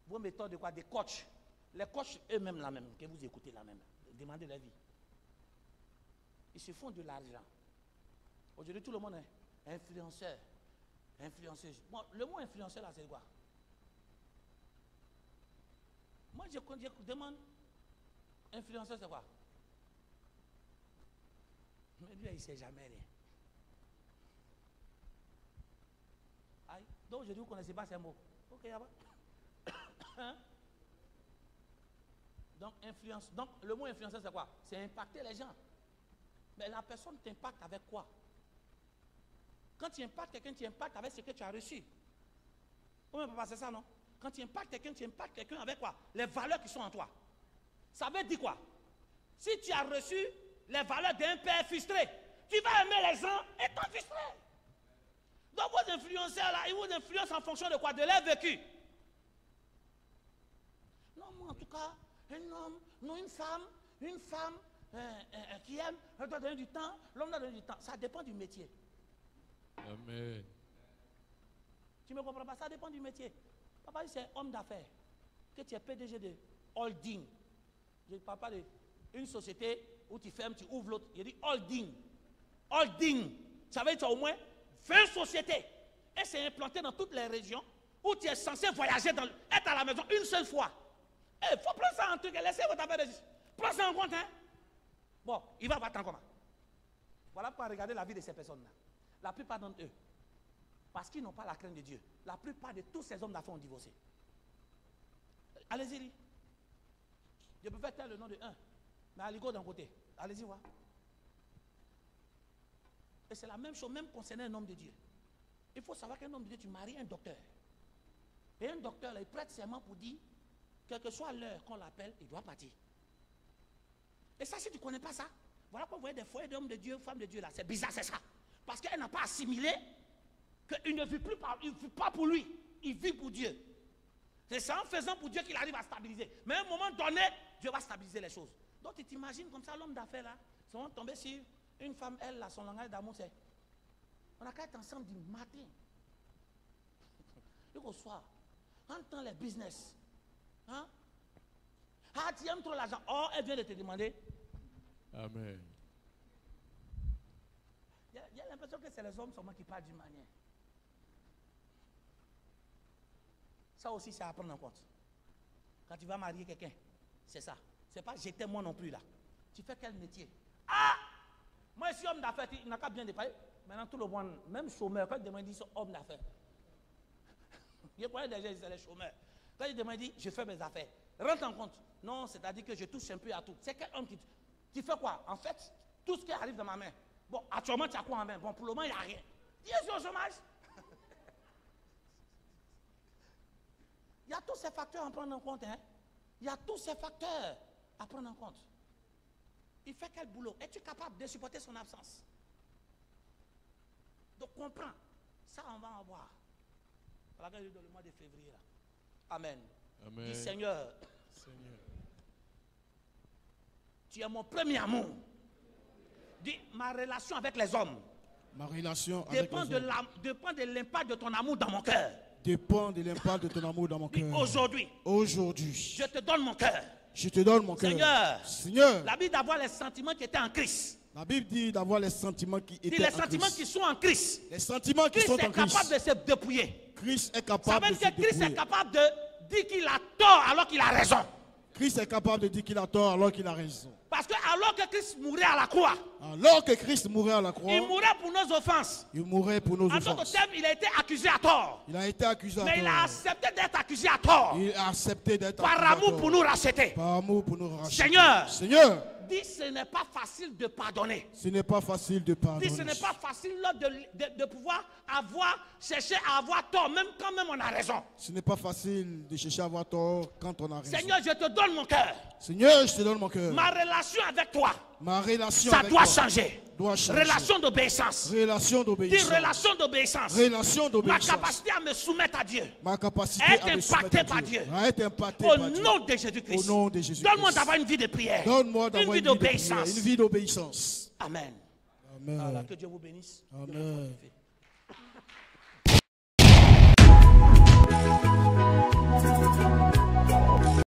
A: vos méthodes de quoi? Des coachs. Les coachs eux-mêmes la même, que vous écoutez la même. Demandez la vie. Ils se font de l'argent. Aujourd'hui, tout le monde est influenceur. Influenceuse. Bon, le mot influenceur là, c'est quoi? Moi, je demande, influenceur, c'est quoi? Mais lui, il ne sait jamais rien. Aïe. Donc, aujourd'hui, vous ne connaissez pas ces mots. Ok, y a pas. Hein? Donc, influence. Donc, le mot influenceur, c'est quoi? C'est impacter les gens. Mais la personne t'impacte avec quoi? Quand tu impactes quelqu'un, tu impactes avec ce que tu as reçu. Comment papa, c'est ça, non? Quand tu impactes quelqu'un avec quoi? Les valeurs qui sont en toi. Ça veut dire quoi? Si tu as reçu les valeurs d'un père frustré, tu vas aimer les gens étant frustré. Donc vos influenceurs là, ils vous influencent en fonction de quoi? De leur vécu. Non, moi en tout cas, un homme, non une femme qui aime, elle doit donner du temps, l'homme doit donner du temps. Ça dépend du métier.
C: Amen.
A: Tu me comprends pas? Ça dépend du métier. Papa dit c'est homme d'affaires. Que tu es PDG de holding. Je ne parle pas d'une société où tu fermes, tu ouvres l'autre. Je dis holding. Holding. Ça veut dire que tu as au moins 20 sociétés. Et c'est implanté dans toutes les régions où tu es censé voyager, être à la maison une seule fois. Il faut prendre ça en truc et laisser votre affaire de... Prends ça en compte, hein. Bon, il va battre en commun. Voilà pourquoi regarder la vie de ces personnes-là. La plupart d'entre eux, parce qu'ils n'ont pas la crainte de Dieu, la plupart de tous ces hommes d'affaires ont divorcé. Allez-y, je peux faire taire le nom de un, mais allez go d'un côté. Allez-y voir. Et c'est la même chose, même concernant un homme de Dieu. Il faut savoir qu'un homme de Dieu, tu maries un docteur. Et un docteur, là, il prête serment pour dire, quelle que soit l'heure qu'on l'appelle, il doit partir. Et ça, si tu ne connais pas ça, voilà pourquoi vous voyez des foyers d'hommes de Dieu, femmes de Dieu, là, c'est bizarre, c'est ça. Parce qu'elle n'a pas assimilé qu'il ne vit plus pas pour lui, il vit pour Dieu. C'est ça en faisant pour Dieu qu'il arrive à stabiliser. Mais à un moment donné, Dieu va stabiliser les choses. Donc tu t'imagines comme ça, l'homme d'affaires là, ils vont tomber sur une femme, elle, là, son langage d'amour, c'est on a qu'à être ensemble du matin jusqu'au soir. Entends les business. Hein? Ah, tu aimes trop l'argent. Oh, elle vient de te demander.
C: Amen.
A: Il y a l'impression que c'est les hommes seulement qui parlent d'une manière. Ça aussi, c'est à prendre en compte. Quand tu vas marier quelqu'un, c'est ça. C'est pas j'étais moi non plus là. Tu fais quel métier? Ah! Moi, je suis homme d'affaires, il n'a qu'à bien dépailler. Maintenant, tout le monde, même chômeur, quand il demande, il dit homme d'affaires. Il y a des gens, c'est les chômeurs. Quand il demande, il dit je fais mes affaires. Rentre en compte. Non, c'est-à-dire que je touche un peu à tout. C'est quel homme qui. Tu fais quoi? En fait, tout ce qui arrive dans ma main. Bon, actuellement, tu as quoi en main? Bon, pour le moment, il n'y a rien. Tu es au chômage. Il y a tous ces facteurs à prendre en compte. Hein? Il y a tous ces facteurs à prendre en compte. Il fait quel boulot? Es-tu capable de supporter son absence? Donc comprends. Ça, on va en voir. Dans le mois de février. Là. Amen.
C: Amen.
A: Dis Seigneur,
C: Seigneur,
A: tu es mon premier amour. Dis ma relation avec les hommes
D: Ma relation avec
A: dépend
D: les hommes
A: dépend de l'impact de ton amour dans mon cœur.
D: dépend de l'impact de ton amour dans mon
A: Dis
D: cœur.
A: aujourd'hui,
D: Aujourd'hui,
A: je te donne mon cœur.
D: je te donne mon cœur.
A: Seigneur,
D: Seigneur,
A: la Bible d'avoir les sentiments qui étaient en Christ.
D: la Bible dit d'avoir les sentiments qui
A: Dis
D: étaient
A: les
D: en
A: sentiments
D: Christ.
A: qui sont en Christ.
D: Les sentiments qui
A: Christ
D: sont
A: est
D: en
A: capable
D: Christ.
A: de se dépouiller.
D: Christ est
A: Ça
D: capable
A: veut
D: de
A: dire
D: se
A: que Christ est
D: dépouiller.
A: capable de dire qu'il a tort alors qu'il a raison.
D: Christ est capable de dire qu'il a tort alors qu'il a raison.
A: Parce que alors que Christ mourait à la croix,
D: Alors que Christ mourait à la croix,
A: il mourait pour nos offenses.
D: il mourait pour nos
A: En d'autres
D: offenses.
A: termes, il a été accusé à tort.
D: Il a été accusé à
A: Mais il a
D: tort.
A: accepté d'être accusé à tort.
D: Il a accepté d'être
A: Par
D: accusé à
A: amour
D: tort.
A: pour nous racheter.
D: Par amour pour nous racheter.
A: Seigneur,
D: Seigneur,
A: dis ce n'est pas facile de pardonner.
D: ce n'est pas facile de pardonner.
A: Dis ce n'est pas facile de pouvoir chercher à avoir tort, même quand même on a raison.
D: Ce n'est pas facile de chercher à avoir tort quand on a raison.
A: Seigneur, je te donne mon cœur.
D: Seigneur, je te donne mon cœur.
A: Ma relation avec toi,
D: Ma relation
A: ça
D: avec
A: doit
D: toi
A: changer.
D: doit changer.
A: Relation d'obéissance.
D: Relation
A: Dis
D: d'obéissance.
A: relation d'obéissance.
D: Relation
A: Ma
D: d'obéissance.
A: capacité à me soumettre à Dieu.
D: Ma capacité
A: À être
D: à me soumettre
A: impacté
D: à
A: par Dieu.
D: À être impacté
A: Au
D: par Dieu.
A: nom de Jésus-Christ.
D: Au nom de Jésus-Christ.
A: Donne-moi d'avoir une vie de prière.
D: Donne-moi
A: Une
D: d'avoir
A: vie
D: une vie de prière,
A: d'obéissance.
D: une vie d'obéissance.
A: Amen.
D: Amen.
A: Voilà, que Dieu vous bénisse.
D: Amen.
A: Dieu vous fortifie.